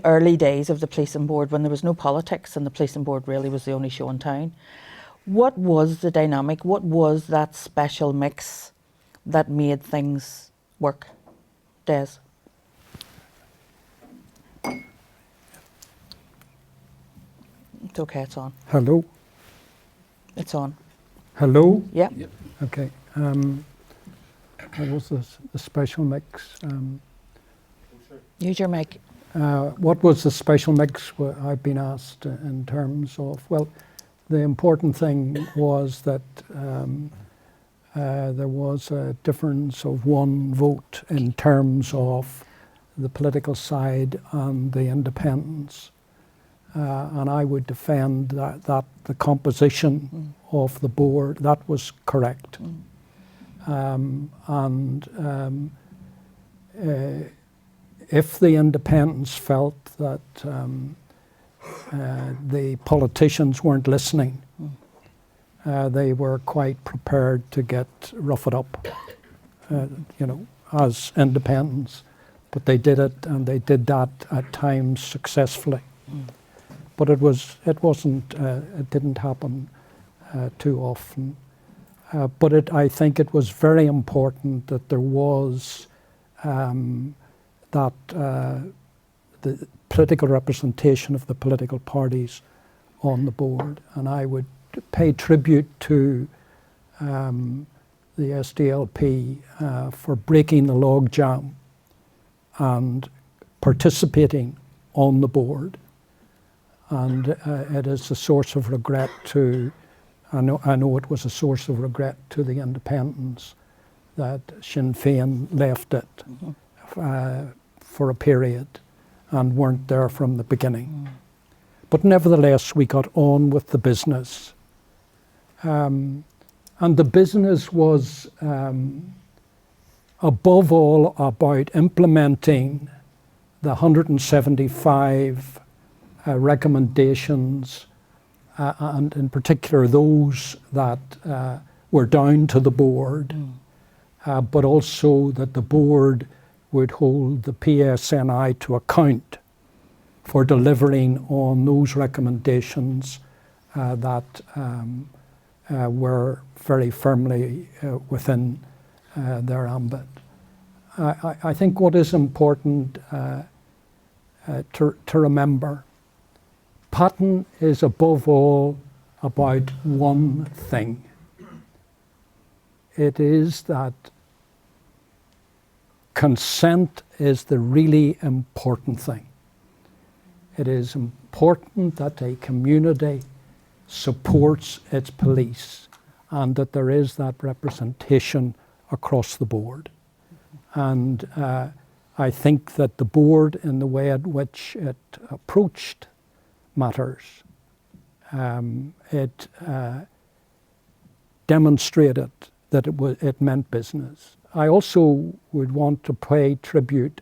early days of the Policing Board, when there was no politics and the Policing Board really was the only show in town, what was the dynamic? What was that special mix that made things work? Des? It's okay, it's on. Hello? It's on. Hello? Yeah. Yep. Okay. What was the special mix? Use your mic. What was the special mix I've been asked in terms of, well, the important thing was that there was a difference of one vote in terms of the political side and the independents. And I would defend that the composition of the board, that was correct. If the independents felt that the politicians weren't listening, they were quite prepared to get roughed up, as independents. But they did it, and they did that at times successfully. But it didn't happen too often. But I think it was very important that there was the political representation of the political parties on the board. And I would pay tribute to the SDLP for breaking the logjam and participating on the board. And it is a source of regret I know it was a source of regret to the independents that Sinn Féin left it for a period and weren't there from the beginning. But nevertheless, we got on with the business And the business was above all about implementing the 175 recommendations, and in particular those that were down to the board, but also that the board would hold the PSNI to account for delivering on those recommendations that were very firmly within their ambit. I think what is important to remember, Patton is above all about one thing. It is that consent is the really important thing. It is important that a community supports its police and that there is that representation across the board. And I think that the board, in the way in which it approached matters, it demonstrated that it meant business. I also would want to pay tribute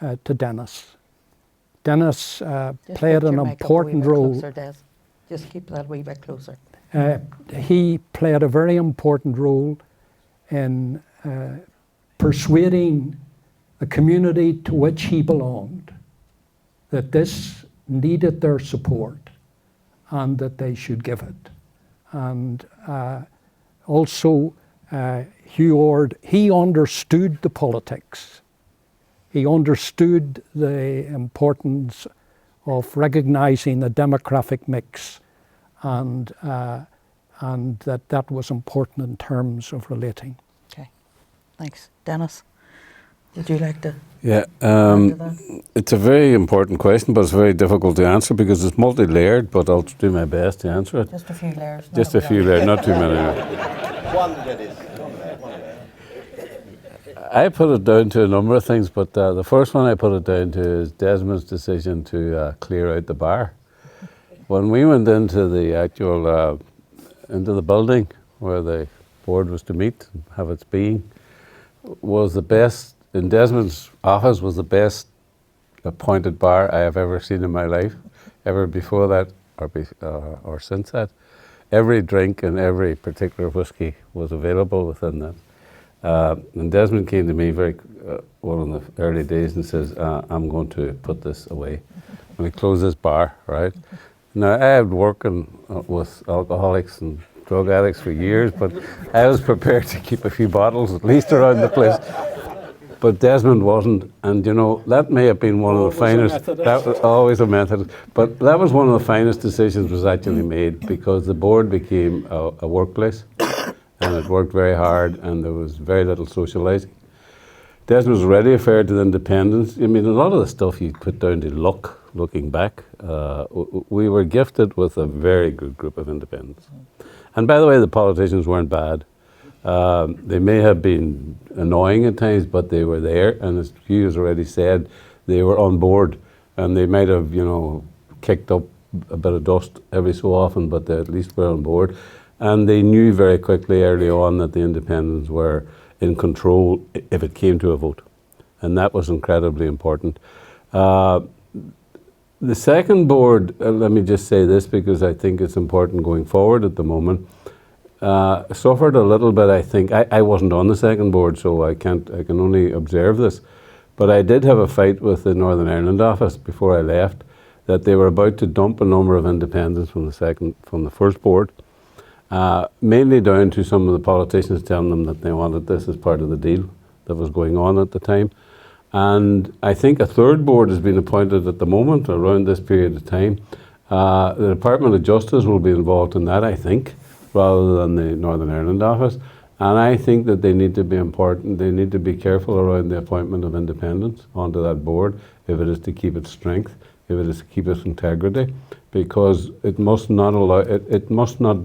to Denis. Denis played an important role. Closer, Des. Just keep that a wee bit closer. He played a very important role in persuading the community to which he belonged that this needed their support and that they should give it. And also Hugh Orde, he understood the politics. He understood the importance of recognizing the demographic mix, and that was important in terms of relating. Okay, thanks. Denis, would you like to Yeah, add to that? it's a very important question, but it's very difficult to answer because it's multi-layered, but I'll do my best to answer it. Just a few layers. Just a few layers, not too many. One, Denis. I put it down to a number of things, but the first one I put it down to is Desmond's decision to clear out the bar. When we went into the actual, into the building where the board was to meet and have its being, was the best, in Desmond's office was the best appointed bar I have ever seen in my life, ever before that or since that. Every drink and every particular whiskey was available within that. And Desmond came to me one of the early days and says, I'm going to put this away. And we closed this bar, right? Now, I had working with alcoholics and drug addicts for years, but I was prepared to keep a few bottles at least around the place. But Desmond wasn't, and you know, that may have been one of the finest, that was always a method, but that was one of the finest decisions was actually made because the board became a workplace. And it worked very hard, and there was very little socialising. Desmond was already affair to the independence. I mean, a lot of the stuff you put down to luck, looking back, we were gifted with a very good group of independents. And by the way, the politicians weren't bad. They may have been annoying at times, but they were there, and as Hugh has already said, they were on board, and they might have, you know, kicked up a bit of dust every so often, but they at least were on board. And they knew very quickly early on that the independents were in control if it came to a vote. And that was incredibly important. The second board, let me just say this because I think it's important going forward at the moment, suffered a little bit, I think. I wasn't on the second board, so I can only observe this. But I did have a fight with the Northern Ireland office before I left that they were about to dump a number of independents from the first board. Mainly down to some of the politicians telling them that they wanted this as part of the deal that was going on at the time. And I think a third board has been appointed at the moment around this period of time. The Department of Justice will be involved in that, I think, rather than the Northern Ireland office. And I think that they need to be important. They need to be careful around the appointment of independents onto that board if it is to keep its strength, if it is to keep its integrity. Because it must not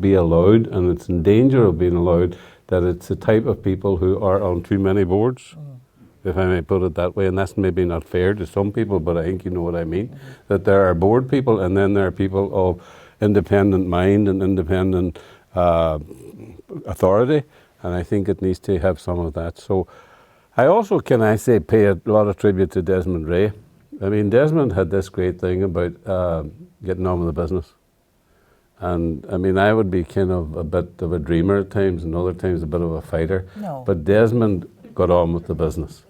be allowed, and it's in danger of being allowed, that it's the type of people who are on too many boards, if I may put it that way. And that's maybe not fair to some people, but I think you know what I mean. That there are board people, and then there are people of independent mind and independent authority, and I think it needs to have some of that. So I also, can I say, pay a lot of tribute to Desmond Ray. I mean, Desmond had this great thing about getting on with the business. And I mean, I would be kind of a bit of a dreamer at times, and other times a bit of a fighter. No. But Desmond got on with the business.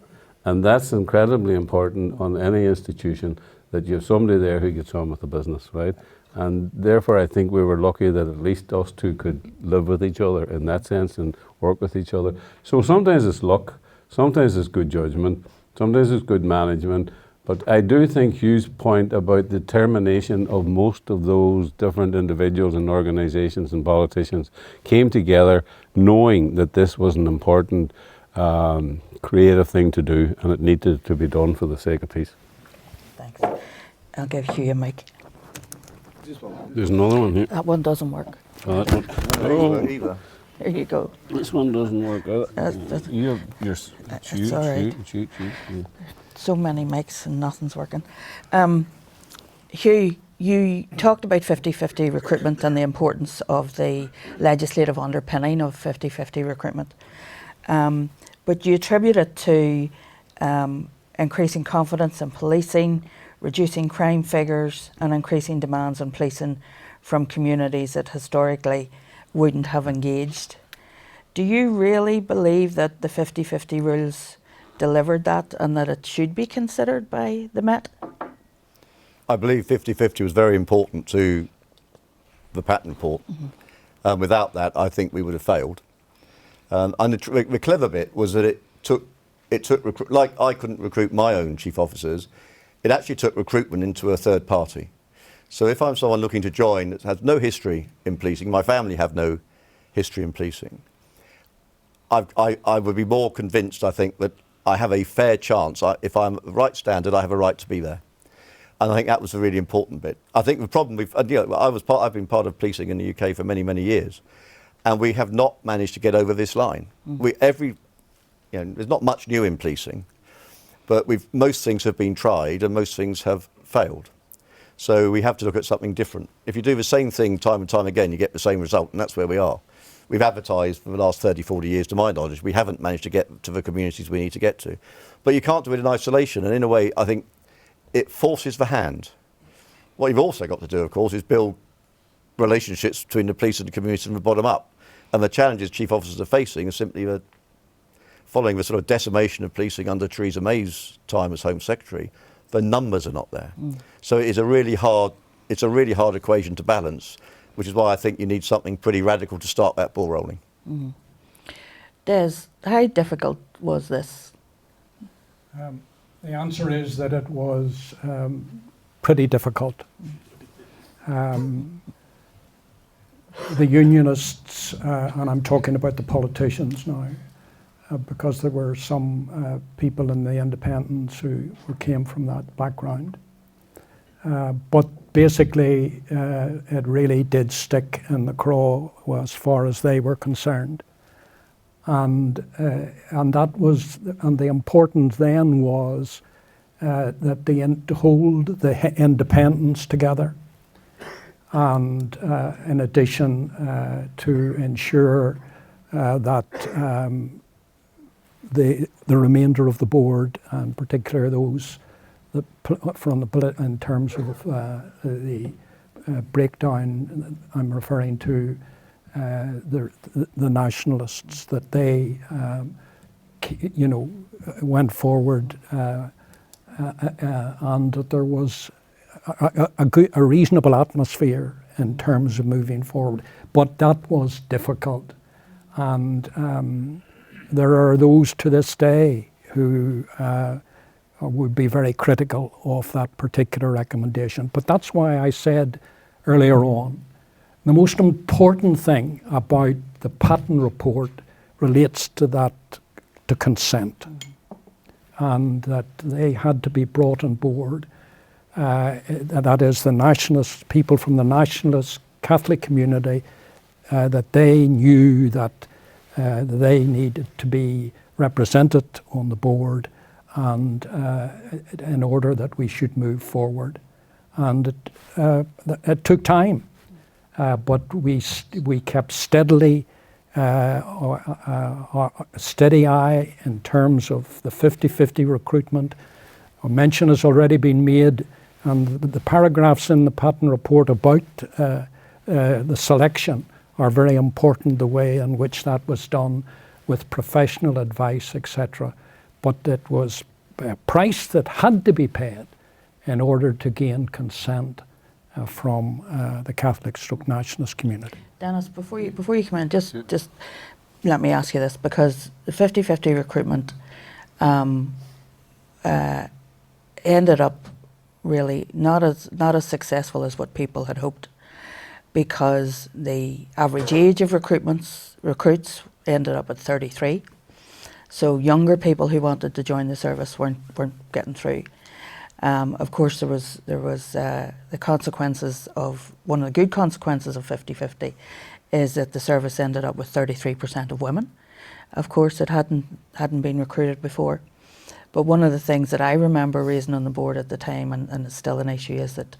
And that's incredibly important on any institution, that you have somebody there who gets on with the business, right? And therefore, I think we were lucky that at least us two could live with each other in that sense and work with each other. So sometimes it's luck, sometimes it's good judgment, sometimes it's good management. But I do think Hugh's point about the determination of most of those different individuals and organisations and politicians came together knowing that this was an important creative thing to do, and it needed to be done for the sake of peace. Thanks. I'll give Hugh a mic. There's another one here. That one doesn't work. Oh, that one. Oh, Either. There you go. this one doesn't work. That's- You have your It's all right. shoot. Yeah. So many mics and nothing's working. Hugh, you talked about 50-50 recruitment and the importance of the legislative underpinning of 50-50 recruitment. But you attribute it to increasing confidence in policing, reducing crime figures, and increasing demands on policing from communities that historically wouldn't have engaged. Do you really believe that the 50-50 rules delivered that and that it should be considered by the Met? I believe 50-50 was very important to the Patten report. Without that, I think we would have failed. And the clever bit was that it took like I couldn't recruit my own chief officers, it actually took recruitment into a third party. So if I'm someone looking to join that has no history in policing, my family have no history in policing, I would be more convinced, I think, that I have a fair chance. If I'm the right standard, I have a right to be there. And I think that was a really important bit. I think the problem I've been part of policing in the UK for many, many years, and we have not managed to get over this line. There's not much new in policing, but most things have been tried and most things have failed. So we have to look at something different. If you do the same thing time and time again, you get the same result, and that's where we are. We've advertised for the last 30, 40 years, to my knowledge. We haven't managed to get to the communities we need to get to. But you can't do it in isolation, and in a way, I think it forces the hand. What you've also got to do, of course, is build relationships between the police and the community from the bottom up. And the challenges chief officers are facing are simply following the sort of decimation of policing under Theresa May's time as Home Secretary. The numbers are not there. So it's a really hard equation to balance, which is why I think you need something pretty radical to start that ball rolling. Des, how difficult was this? The answer is that it was pretty difficult. The unionists, and I'm talking about the politicians now, because there were some people in the independents who came from that background. But basically, it really did stick in the craw as far as they were concerned. And that was, and the importance then was that to hold the independents together, and in addition to ensure that the remainder of the board, and particularly those that in terms of the breakdown, I'm referring to the nationalists, that they, went forward, and that there was a reasonable atmosphere in terms of moving forward. But that was difficult, and there are those to this day who would be very critical of that particular recommendation. But that's why I said earlier on, the most important thing about the Patten report relates to that, to consent, and that they had to be brought on board. That is, the nationalist people from the nationalist Catholic community, that they knew that they needed to be represented on the board, and in order that we should move forward. And it took time. but we kept steady eye in terms of the 50-50 recruitment. A mention has already been made, and the paragraphs in the Patten report about the selection are very important, the way in which that was done with professional advice, etc. But it was a price that had to be paid in order to gain consent from the Catholic/nationalist community. Denis, before you come in, just let me ask you this, because the 50-50 recruitment ended up really not as successful as what people had hoped, because the average age of recruits ended up at 33. So younger people who wanted to join the service weren't getting through. Of course, there was the consequences of, one of the good consequences of 50-50 is that the service ended up with 33% of women. Of course, it hadn't been recruited before. But one of the things that I remember raising on the board at the time, and it's still an issue, is that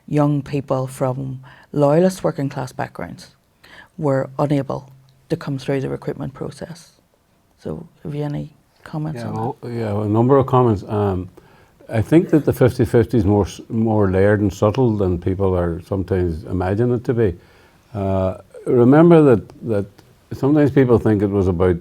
young people from loyalist working class backgrounds were unable to come through the recruitment process. So have you any comments on that? Yeah, a number of comments. I think that the 50-50 is more layered and subtle than people are sometimes imagine it to be. Remember that sometimes people think it was about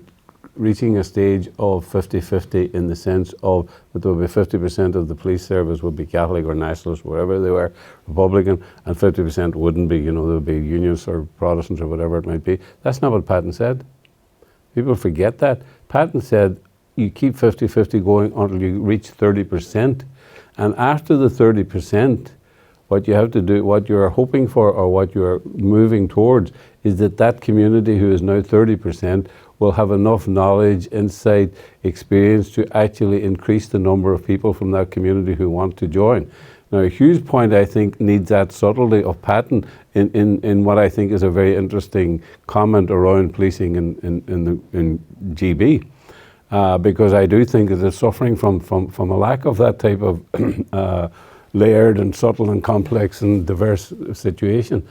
reaching a stage of 50-50 in the sense of that there would be 50% of the police service would be Catholic or nationalist, wherever they were, Republican, and 50% wouldn't be, there would be unionists or Protestants or whatever it might be. That's not what Patten said. People forget that. Patten said you keep 50-50 going until you reach 30%. And after the 30%, what you have to do, what you're hoping for or what you're moving towards is that community who is now 30% will have enough knowledge, insight, experience to actually increase the number of people from that community who want to join. Now, Hugh's point, I think, needs that subtlety of Patten in what I think is a very interesting comment around policing in GB. Because I do think that it's suffering from a lack of that type of layered and subtle and complex and diverse situation.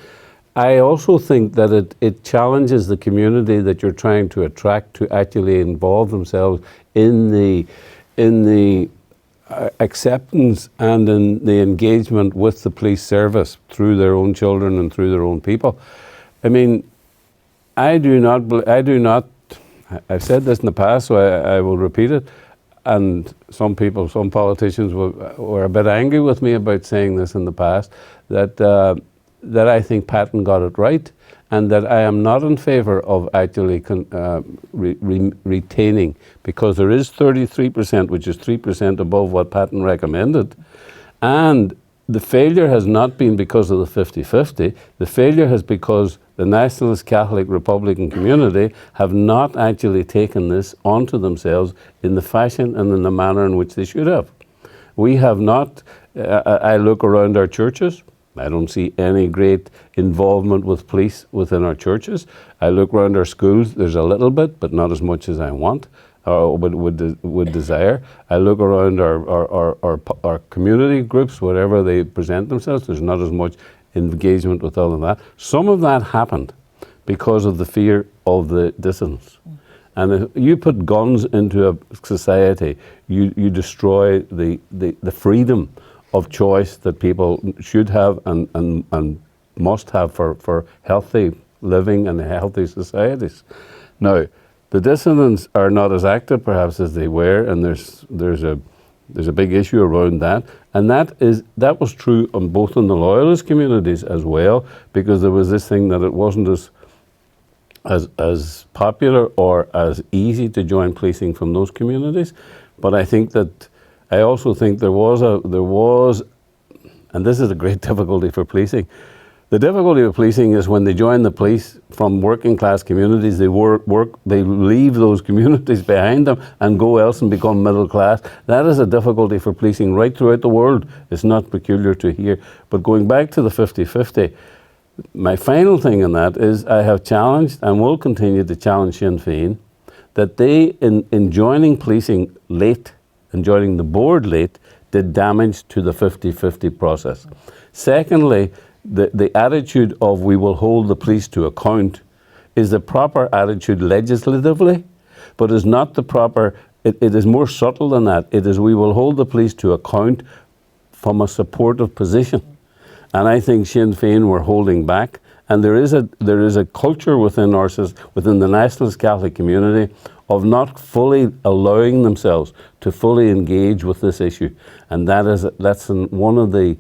I also think that it challenges the community that you're trying to attract to actually involve themselves in the acceptance and in the engagement with the police service through their own children and through their own people. I mean, I've said this in the past, so I will repeat it. And some politicians were a bit angry with me about saying this in the past, that I think Patten got it right, and that I am not in favour of actually retaining, because there is 33%, which is 3% above what Patten recommended, and the failure has not been because of the 50-50. The failure has because the Nationalist Catholic Republican community have not actually taken this onto themselves in the fashion and in the manner in which they should have. We have not, I look around our churches, I don't see any great involvement with police within our churches. I look around our schools, there's a little bit, but not as much as I want or would desire. I look around our community groups, whatever they present themselves, there's not as much engagement with all of that. Some of that happened because of the fear of the dissidents. And if you put guns into a society, you destroy the freedom of choice that people should have and must have for healthy living and healthy societies. Now, the dissidents are not as active perhaps as they were, and there's a big issue around that. And that was true on both in the loyalist communities as well, because there was this thing that it wasn't as popular or as easy to join policing from those communities. But I also think there was, and this is a great difficulty for policing. The difficulty of policing is when they join the police from working class communities, they leave those communities behind them and go else and become middle class. That is a difficulty for policing right throughout the world. It's not peculiar to here. But going back to the 50-50, my final thing on that is I have challenged and will continue to challenge Sinn Féin that they, in joining policing late and joining the board late, did damage to the 50-50 process. Secondly, the attitude of we will hold the police to account is the proper attitude legislatively, but is not the proper, it is more subtle than that. It is we will hold the police to account from a supportive position. And I think Sinn Féin were holding back. And there is a culture within within the Nationalist Catholic community of not fully allowing themselves to fully engage with this issue. And that's the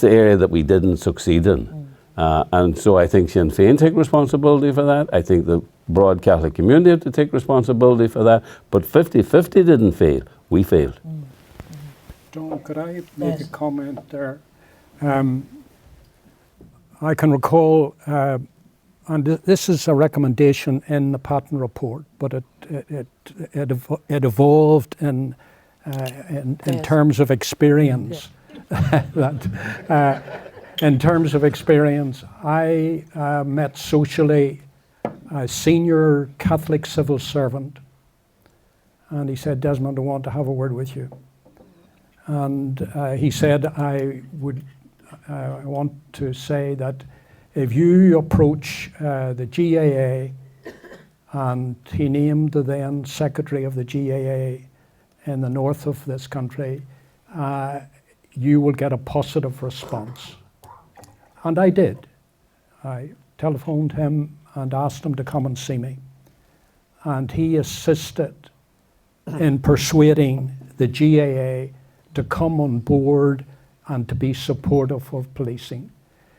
area that we didn't succeed in. And so I think Sinn Féin take responsibility for that. I think the broad Catholic community have to take responsibility for that. But 50-50 didn't fail. We failed. Dawn, could I make a comment there? I can recall, and this is a recommendation in the Patton report, but it evolved in terms of experience. In terms of experience, I met socially a senior Catholic civil servant, and he said, "Desmond, I want to have a word with you." And he said, I want to say that if you approach the GAA, and he named the then secretary of the GAA in the north of this country, you will get a positive response. And I did. I telephoned him and asked him to come and see me. And he assisted in persuading the GAA to come on board and to be supportive of policing.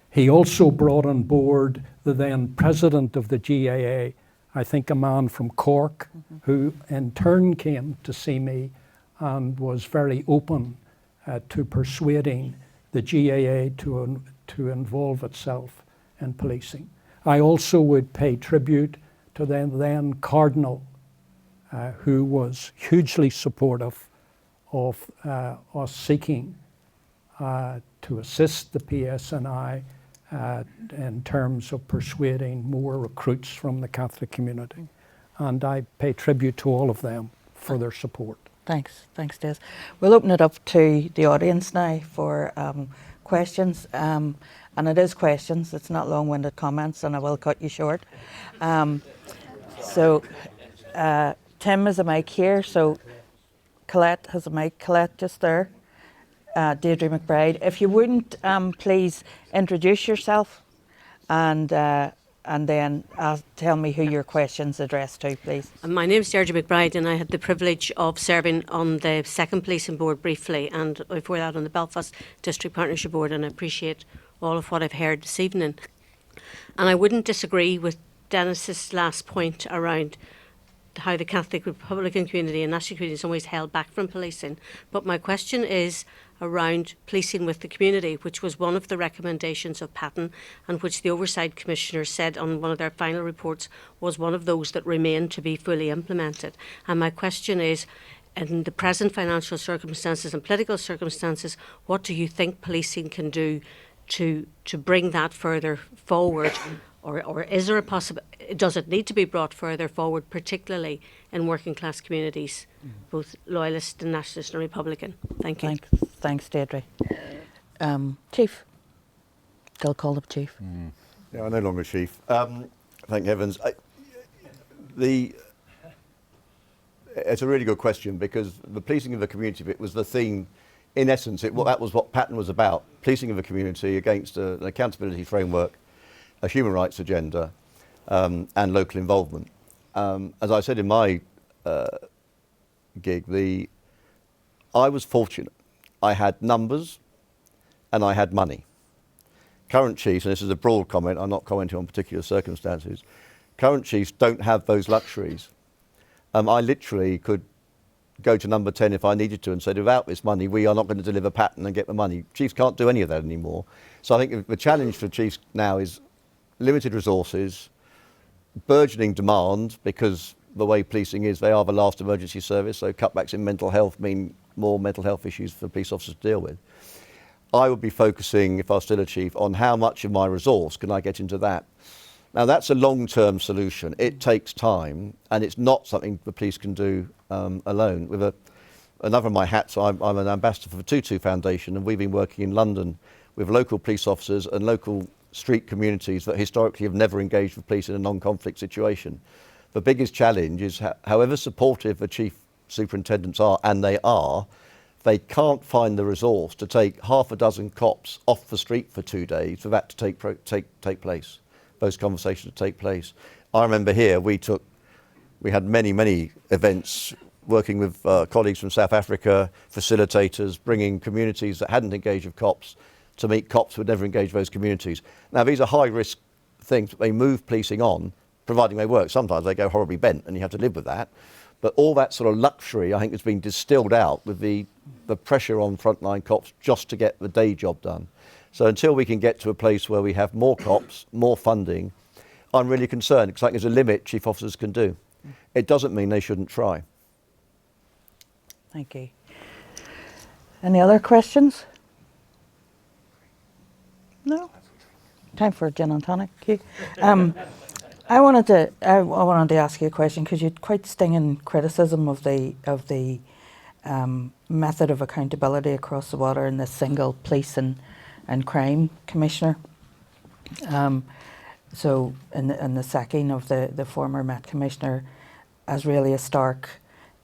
He also brought on board the then president of the GAA, I think a man from Cork, who in turn came to see me and was very open to persuading the GAA to involve itself in policing. I also would pay tribute to the then Cardinal, who was hugely supportive of us seeking to assist the PSNI in terms of persuading more recruits from the Catholic community. And I pay tribute to all of them for their support. Thanks, Des. We'll open it up to the audience now for questions. And it is questions, it's not long-winded comments, and I will cut you short. So Tim has a mic here, so Colette has a mic. Colette, just there. Deirdre McBride. If you wouldn't please introduce yourself and then tell me who your question's addressed to, please. My name is Deirdre McBride, and I had the privilege of serving on the second policing board briefly, and before that on the Belfast District Partnership Board, and I appreciate all of what I've heard this evening. And I wouldn't disagree with Denis's last point around how the Catholic Republican community and national community is always held back from policing. But my question is around policing with the community, which was one of the recommendations of Patton, and which the Oversight Commissioner said on one of their final reports was one of those that remain to be fully implemented. And my question is, in the present financial circumstances and political circumstances, what do you think policing can do to bring that further forward? Or is there a possibility, does it need to be brought further forward, particularly in working class communities, both loyalist and nationalist and Republican? Thank you. Thanks, Deirdre. Chief. They'll call up Chief. Yeah, I'm no longer chief. Thank heavens. It's a really good question, because the policing of the community bit was the theme. In essence, that was what Patton was about: policing of the community against an accountability framework, a human rights agenda, and local involvement. As I said in my gig, I was fortunate. I had numbers and I had money. Current chiefs, and this is a broad comment, I'm not commenting on particular circumstances, current chiefs don't have those luxuries. I literally could go to number 10 if I needed to and say, without this money, we are not going to deliver Patton and get the money. Chiefs can't do any of that anymore. So I think the challenge for chiefs now is limited resources, burgeoning demand, because the way policing is, they are the last emergency service, so cutbacks in mental health mean more mental health issues for police officers to deal with. I would be focusing, if I was still a chief, on how much of my resource can I get into that. Now that's a long-term solution. It takes time, and it's not something the police can do alone. With another of my hats, I'm an ambassador for the Tutu Foundation, and we've been working in London with local police officers and local street communities that historically have never engaged with police in a non-conflict situation. The biggest challenge is however supportive the chief superintendents are, and they can't find the resource to take half a dozen cops off the street for 2 days for that to take place, those conversations to take place. I remember here we had many events working with colleagues from South Africa, facilitators, bringing communities that hadn't engaged with cops to meet cops who had never engaged with those communities. Now, these are high-risk things, but they move policing on, providing they work. Sometimes they go horribly bent, and you have to live with that. But all that sort of luxury, I think, has been distilled out with the pressure on frontline cops just to get the day job done. So until we can get to a place where we have more cops, more funding, I'm really concerned, because I think there's a limit chief officers can do. It doesn't mean they shouldn't try. Thank you. Any other questions? No? Time for a gin and tonic, Hugh. I wanted to ask you a question, because you had quite stinging criticism of the method of accountability across the water in the single police and crime commissioner. So in the sacking of the former Met commissioner as really a stark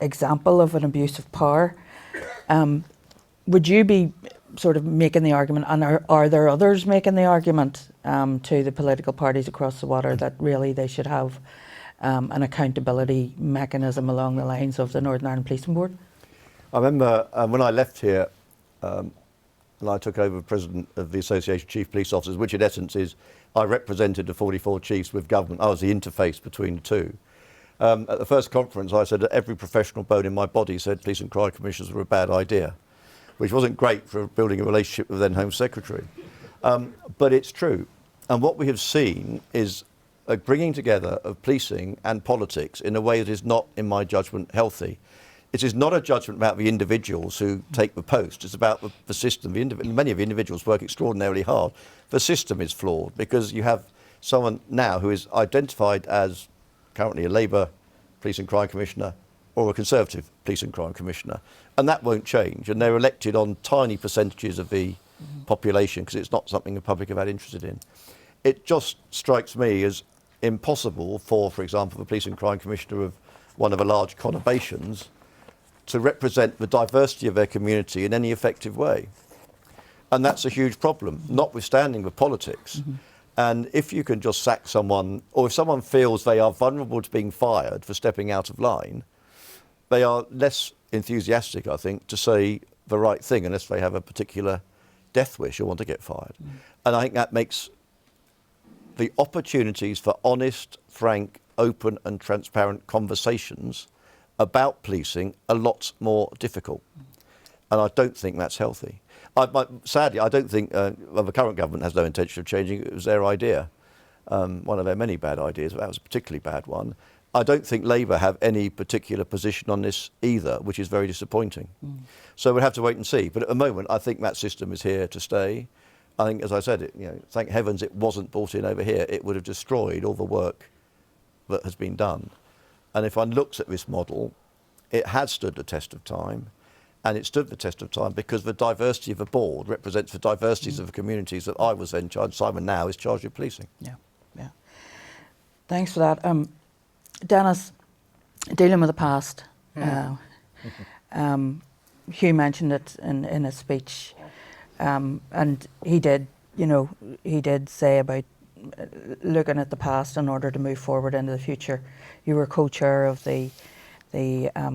example of an abuse of power. Would you be sort of making the argument, and are there others making the argument to the political parties across the water that really they should have an accountability mechanism along the lines of the Northern Ireland Policing Board? I remember when I left here and I took over president of the Association of Chief Police Officers, which in essence is I represented the 44 chiefs with government. I was the interface between the two. At the first conference, I said that every professional bone in my body said police and crime commissioners were a bad idea, which wasn't great for building a relationship with then Home Secretary. But it's true. And what we have seen is a bringing together of policing and politics in a way that is not, in my judgment, healthy. It is not a judgment about the individuals who take the post. It's about the system. Many of the individuals work extraordinarily hard. The system is flawed because you have someone now who is identified as currently a Labour Police and Crime Commissioner or a Conservative Police and Crime Commissioner. And that won't change. And they're elected on tiny percentages of the population because it's not something the public have had interested in. It just strikes me as impossible for example, the Police and Crime Commissioner of one of the large conurbations to represent the diversity of their community in any effective way. And that's a huge problem, notwithstanding the politics. Mm-hmm. And if you can just sack someone, or if someone feels they are vulnerable to being fired for stepping out of line, they are less enthusiastic, I think, to say the right thing unless they have a particular death wish or want to get fired. Mm. And I think that makes the opportunities for honest, frank, open and transparent conversations about policing a lot more difficult. And I don't think that's healthy. Sadly, I don't think the current government has no intention of changing it. It was their idea, one of their many bad ideas, but that was a particularly bad one. I don't think Labour have any particular position on this either, which is very disappointing. Mm. So we'll have to wait and see. But at the moment, I think that system is here to stay. I think, as I said, thank heavens it wasn't brought in over here. It would have destroyed all the work that has been done. And if one looks at this model, it has stood the test of time. And it stood the test of time because the diversity of the board represents the diversities of the communities that I was then charged. Simon now is charged with policing. Yeah. Thanks for that. Denis, dealing with the past. Hugh mentioned it in his speech. And he did say about looking at the past in order to move forward into the future. You were co-chair of the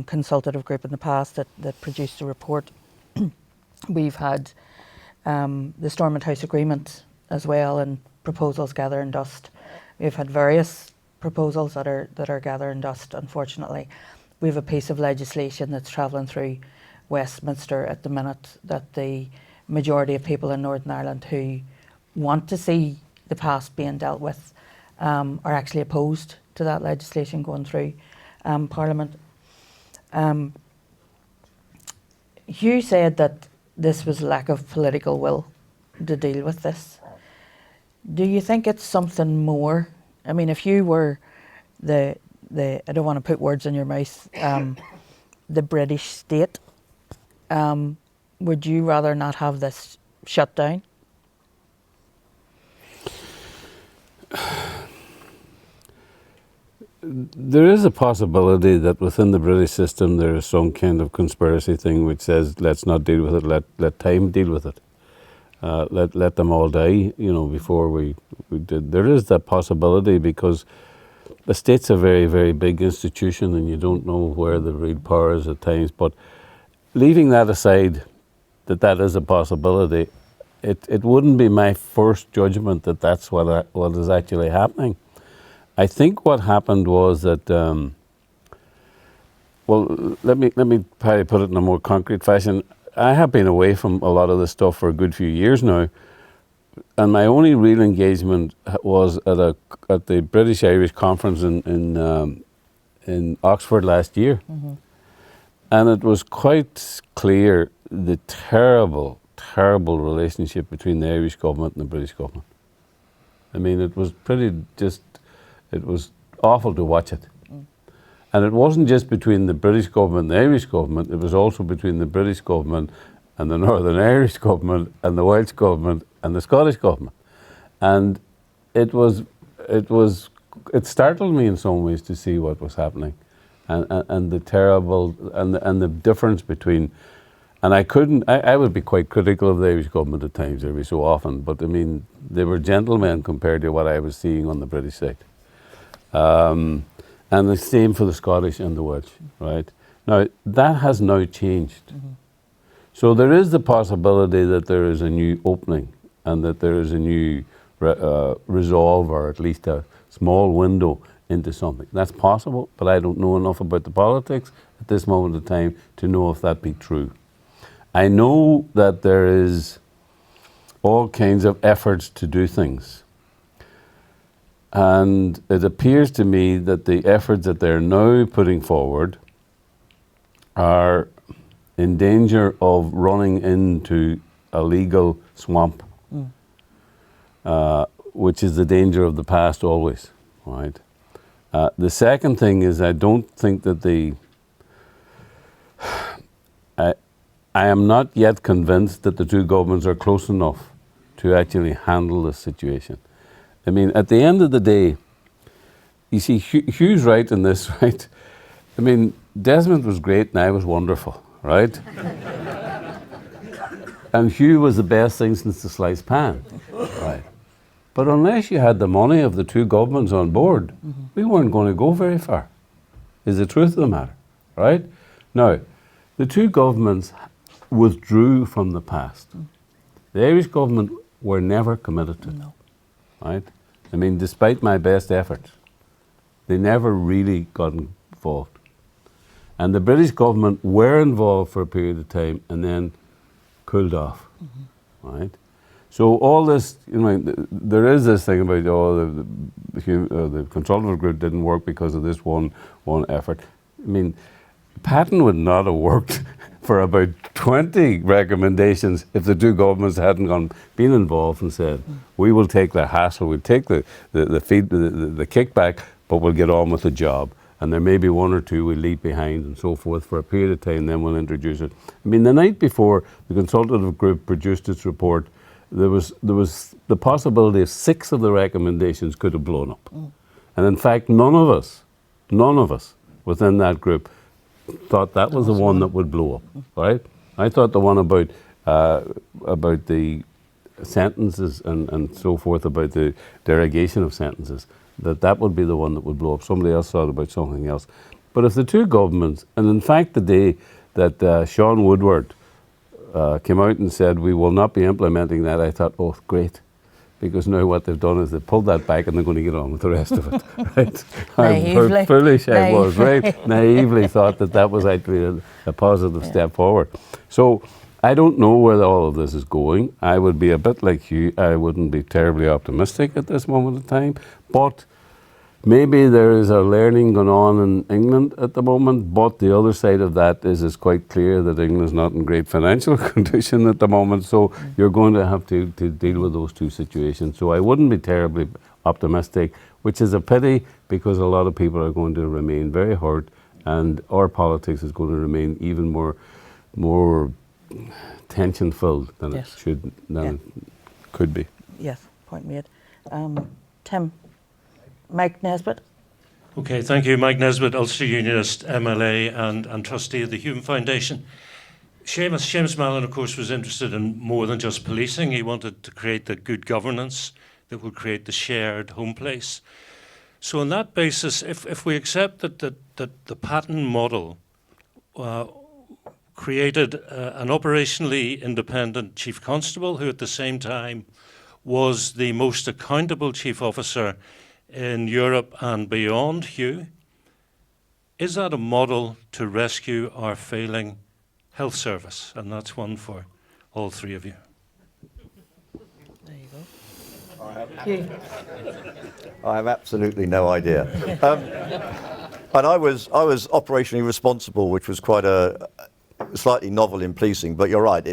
consultative group in the past that produced a report. We've had the Stormont House Agreement as well, and proposals gathering dust. We've had various proposals that are gathering dust, unfortunately. We have a piece of legislation that's travelling through Westminster at the minute that the majority of people in Northern Ireland who want to see the past being dealt with are actually opposed to that legislation going through Parliament. Hugh said that this was lack of political will to deal with this. Do you think it's something more? I mean, if you were the I don't want to put words in your mouth, the British state, would you rather not have this shut down? there is a possibility that within the British system there is some kind of conspiracy thing which says let's not deal with it, let time deal with it. Let them all die, before we did. There is that possibility because the state's a very, very big institution and you don't know where the real power is at times. But leaving that aside, that is a possibility, it wouldn't be my first judgment that that's what is actually happening. I think what happened was that, let me probably put it in a more concrete fashion. I have been away from a lot of this stuff for a good few years now, and my only real engagement was at the British Irish Conference in Oxford last year, and it was quite clear the terrible relationship between the Irish government and the British government. I mean, it was it was awful to watch it. And it wasn't just between the British government and the Irish government, it was also between the British government and the Northern Irish government and the Welsh government and the Scottish government. And it startled me in some ways to see what was happening and the terrible, and the difference between, and I would be quite critical of the Irish government at times every so often, but I mean, they were gentlemen compared to what I was seeing on the British side. And the same for the Scottish and the Welsh, right? Now, that has now changed. So there is the possibility that there is a new opening and that there is a new resolve, or at least a small window into something. That's possible, but I don't know enough about the politics at this moment in time to know if that be true. I know that there is all kinds of efforts to do things. And it appears to me that the efforts that they're now putting forward are in danger of running into a legal swamp, which is the danger of the past always, right? The second thing is I don't think that I am not yet convinced that the two governments are close enough to actually handle this situation. I mean, at the end of the day, you see, Hugh's right in this, right? I mean, Desmond was great and I was wonderful, right? And Hugh was the best thing since the sliced pan, right? But unless you had the money of the two governments on board, we weren't going to go very far, is the truth of the matter, right? Now, the two governments withdrew from the past. The Irish government were never committed to it. Right? I mean, despite my best efforts, they never really got involved. And the British government were involved for a period of time and then cooled off, right? So all this, there is this thing about, the consultative group didn't work because of this one effort. I mean, Patton would not have worked for about 20 recommendations if the two governments hadn't been involved and said, we will take the hassle, we'll take the kickback, but we'll get on with the job. And there may be one or two we'll leave behind and so forth for a period of time, then we'll introduce it. I mean, the night before the consultative group produced its report, there was the possibility of 6 of the recommendations could have blown up. And in fact, none of us within that group thought that was the one that would blow up, right? I thought the one about the sentences and so forth, about the derogation of sentences, that would be the one that would blow up. Somebody else thought about something else. But if the two governments, and in fact the day that Sean Woodward came out and said we will not be implementing that, I thought, oh, great. Because now what they've done is they've pulled that back and they're going to get on with the rest of it, right? How foolish I was, right? Naively thought that was actually a positive step forward. So I don't know where all of this is going. I would be a bit like you. I wouldn't be terribly optimistic at this moment in time, but maybe there is a learning going on in England at the moment, but the other side of that is it's quite clear that England is not in great financial condition at the moment, so you're going to have to deal with those two situations. So I wouldn't be terribly optimistic, which is a pity because a lot of people are going to remain very hurt and our politics is going to remain even more tension-filled than it could be. Yes, point made. Tim, Mike Nesbitt. Okay, thank you. Mike Nesbitt, Ulster Unionist, MLA and trustee of the Hume Foundation. Seamus Mallon, of course, was interested in more than just policing. He wanted to create the good governance that will create the shared home place. So on that basis, if we accept that the Patton model created an operationally independent chief constable who at the same time was the most accountable chief officer in Europe and beyond, Hugh, is that a model to rescue our failing health service? And that's one for all three of you. There you go. Hugh. I have absolutely no idea. And I was operationally responsible, which was quite a slightly novel in policing. But you're right.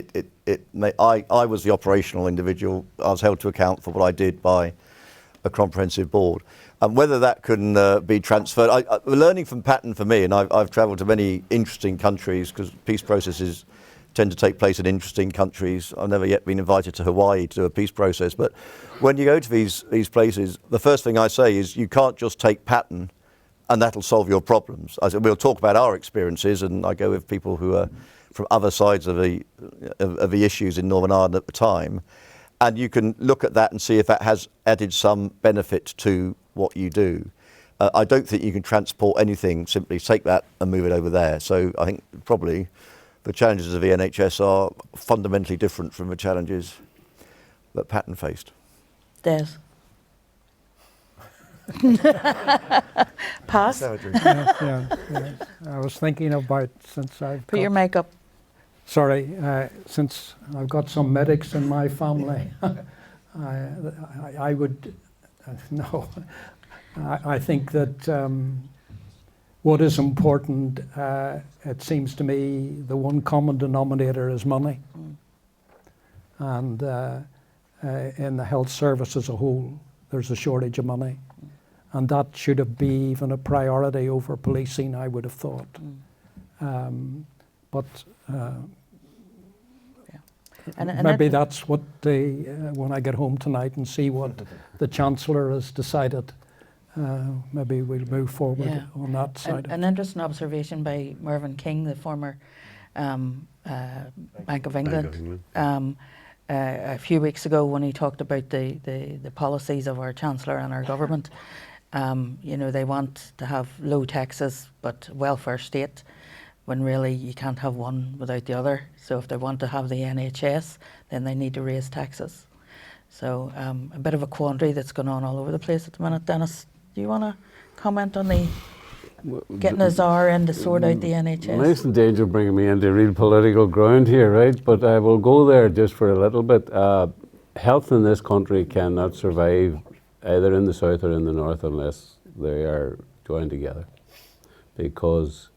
I was the operational individual. I was held to account for what I did by a comprehensive board. And whether that can be transferred, learning from Patton for me, and I've travelled to many interesting countries because peace processes tend to take place in interesting countries. I've never yet been invited to Hawaii to do a peace process. But when you go to these places, the first thing I say is you can't just take Patton and that'll solve your problems. We'll talk about our experiences, and I go with people who are from other sides of the issues in Northern Ireland at the time. And you can look at that and see if that has added some benefit to what you do. I don't think you can transport anything, simply take that and move it over there. So I think probably the challenges of the NHS are fundamentally different from the challenges that Patton faced. Des. Pass. Yeah. I was thinking about, since I've Put your mic up. Sorry, since I've got some medics in my family, I would, no, I think that what is important, it seems to me, the one common denominator is money. And in the health service as a whole, there's a shortage of money. And that should have been even a priority over policing, I would have thought. But And maybe that's what when I get home tonight and see what the Chancellor has decided, maybe we'll move forward on that side. An interesting observation by Mervyn King, the former Bank of England, a few weeks ago when he talked about the policies of our Chancellor and our government. They want to have low taxes but welfare state, when really you can't have one without the other. So if they want to have the NHS, then they need to raise taxes. So a bit of a quandary that's going on all over the place at the minute. Denis, do you want to comment on the getting a czar in to sort out the NHS? Nice in danger of bringing me into real political ground here, right? But I will go there just for a little bit. Health in this country cannot survive either in the south or in the north unless they are joined together, because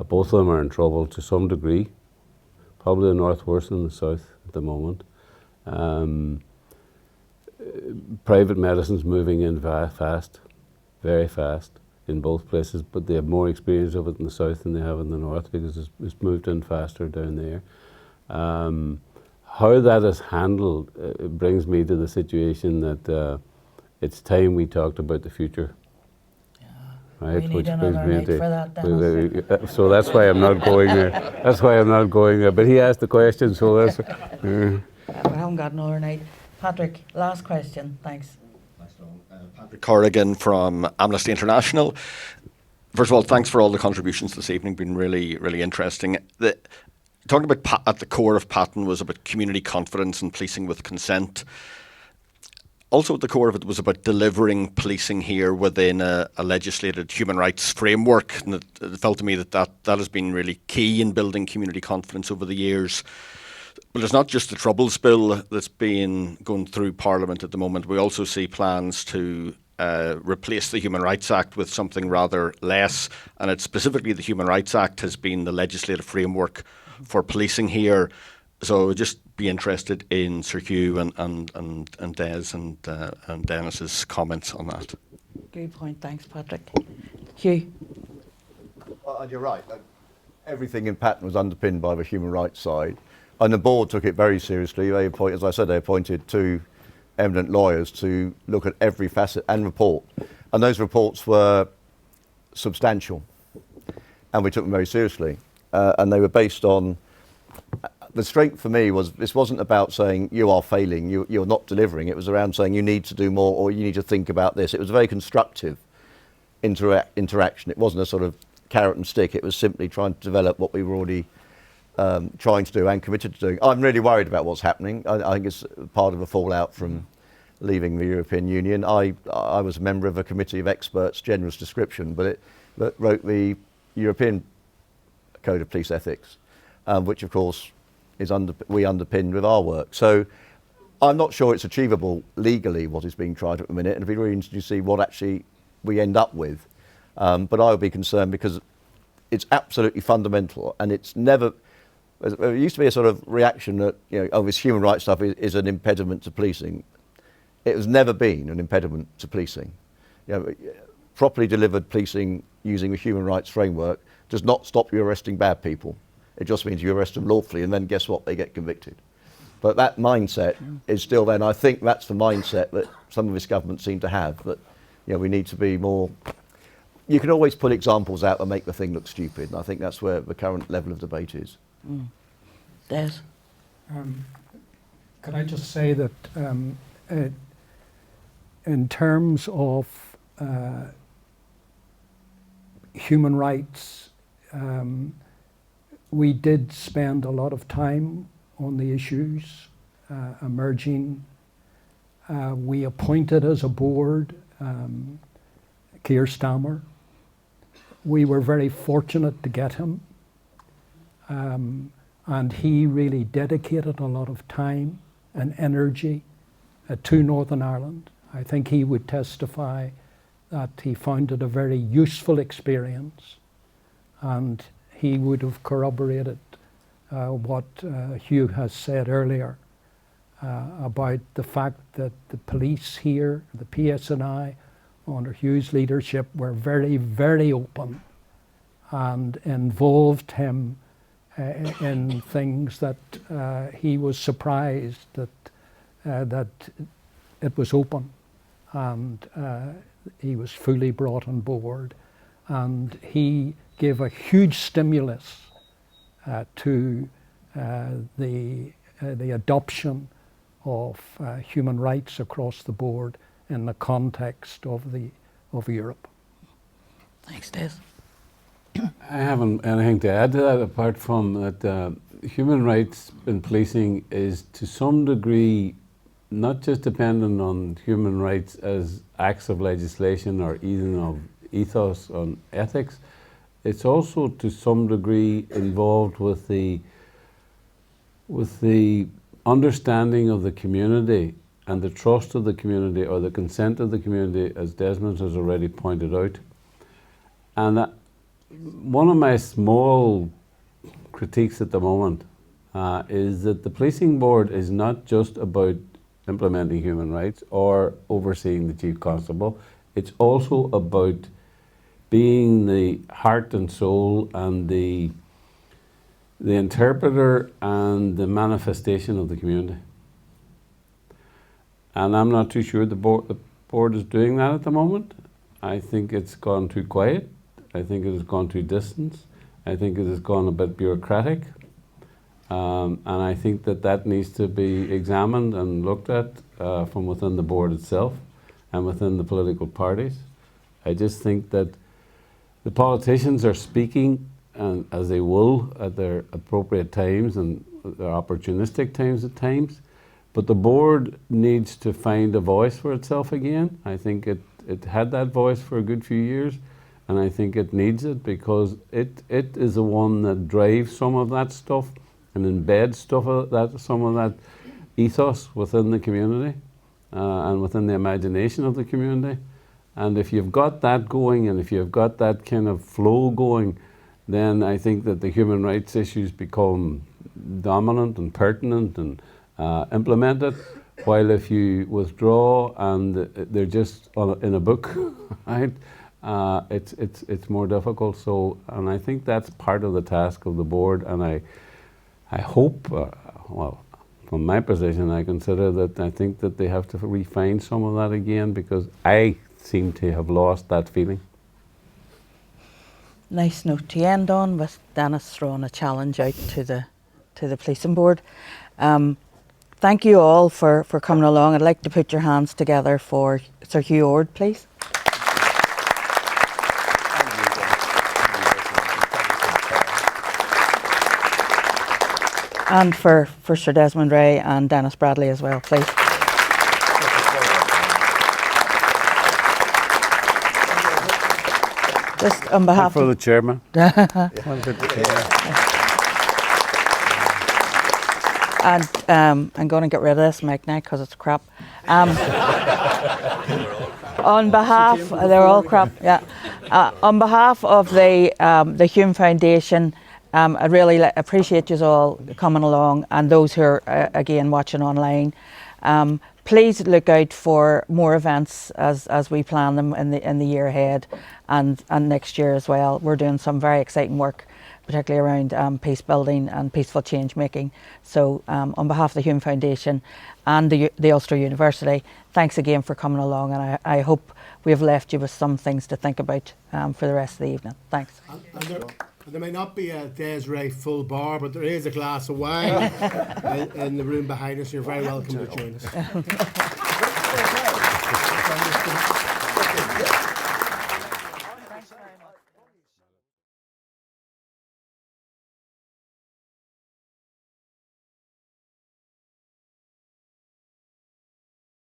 both of them are in trouble to some degree. Probably the north worse than the south at the moment. Private medicine's moving in fast, very fast in both places, but they have more experience of it in the south than they have in the north because it's moved in faster down there. How that is handled brings me to the situation that it's time we talked about the future. Right, we need another night for that, Denis. so that's why I'm not going there. That's why I'm not going there. But he asked the question, so that's. We haven't got another night. Patrick, last question. Thanks. Patrick Corrigan from Amnesty International. First of all, thanks for all the contributions this evening. Been really, really interesting. Talking about at the core of Patton was about community confidence and policing with consent. Also at the core of it was about delivering policing here within a legislated human rights framework. And it felt to me that has been really key in building community confidence over the years. But it's not just the Troubles Bill that's been going through Parliament at the moment. We also see plans to replace the Human Rights Act with something rather less. And it's specifically the Human Rights Act has been the legislative framework for policing here. So I would just be interested in Sir Hugh and Des and Denis's comments on that. Good point. Thanks, Patrick. Hugh. And you're right. Everything in Patton was underpinned by the human rights side. And the board took it very seriously. As I said, they appointed two eminent lawyers to look at every facet and report. And those reports were substantial, and we took them very seriously. And they were based on, the strength for me was, this wasn't about saying you are failing, you're not delivering. It was around saying you need to do more, or you need to think about this. It was a very constructive interaction. It wasn't a sort of carrot and stick. It was simply trying to develop what we were already trying to do and committed to doing. I'm really worried about what's happening. I think it's part of a fallout from leaving the European Union. I was a member of a committee of experts, generous description, but that wrote the European Code of Police Ethics, which of course is we underpinned with our work. So I'm not sure it's achievable legally what is being tried at the minute, and it'd be really interesting to see what actually we end up with. But I would be concerned because it's absolutely fundamental, and it's never. There used to be a sort of reaction that, you know, oh, this human rights stuff is an impediment to policing. It has never been an impediment to policing. You know, properly delivered policing using the human rights framework does not stop you arresting bad people. It just means you arrest them lawfully, and then guess what? They get convicted. But that mindset is still there, and I think that's the mindset that some of this government seem to have, that, you know, we need to be more. You can always pull examples out and make the thing look stupid, and I think that's where the current level of debate is. Des? Can I just say that in terms of human rights, we did spend a lot of time on the issues emerging. We appointed as a board Keir Stammer. We were very fortunate to get him. And he really dedicated a lot of time and energy to Northern Ireland. I think he would testify that he found it a very useful experience, and he would have corroborated what Hugh has said earlier about the fact that the police here, the PSNI, under Hugh's leadership, were very, very open and involved him in things that he was surprised that it was open, and he was fully brought on board, and he gave a huge stimulus to the adoption of human rights across the board in the context of Europe. Thanks, Des. I haven't anything to add to that apart from that human rights in policing is to some degree not just dependent on human rights as acts of legislation or even of ethos on ethics. It's also to some degree involved with the understanding of the community and the trust of the community, or the consent of the community, as Desmond has already pointed out. And one of my small critiques at the moment is that the policing board is not just about implementing human rights or overseeing the chief constable. It's also about being the heart and soul and the interpreter and the manifestation of the community. And I'm not too sure the board is doing that at the moment. I think it's gone too quiet. I think it has gone too distant. I think it has gone a bit bureaucratic. And I think that needs to be examined and looked at from within the board itself and within the political parties. I just think that the politicians are speaking, and as they will at their appropriate times and their opportunistic times at times, but the board needs to find a voice for itself again. I think it had that voice for a good few years, and I think it needs it because it is the one that drives some of that stuff and embeds some of that ethos within the community and within the imagination of the community. And if you've got that going, and if you've got that kind of flow going, then I think that the human rights issues become dominant and pertinent and implemented. While if you withdraw and they're just in a book, right, it's more difficult. So, and I think that's part of the task of the board. And I hope, well, from my position, I consider that I think that they have to refine some of that again, because I seem to have lost that feeling. nice note to end on, with Denis throwing a challenge out to the policing board. Thank you all for coming along. I'd like to put your hands together for Sir Hugh Orde, please. And for Sir Desmond Ray and Denis Bradley as well, please. Just on behalf for the chairman. And I'm going to get rid of this mic now because it's crap. On behalf, they're all crap. Yeah. On behalf of the Hume Foundation, I really appreciate you all coming along, and those who are again watching online. Please look out for more events as we plan them in the year ahead, and next year as well. We're doing some very exciting work, particularly around peace building and peaceful change making. So on behalf of the Hume Foundation and the Ulster University, thanks again for coming along, and I hope we've left you with some things to think about for the rest of the evening. Thanks. There may not be a Desiree full bar, but there is a glass of wine in the room behind us. You're very welcome to join us.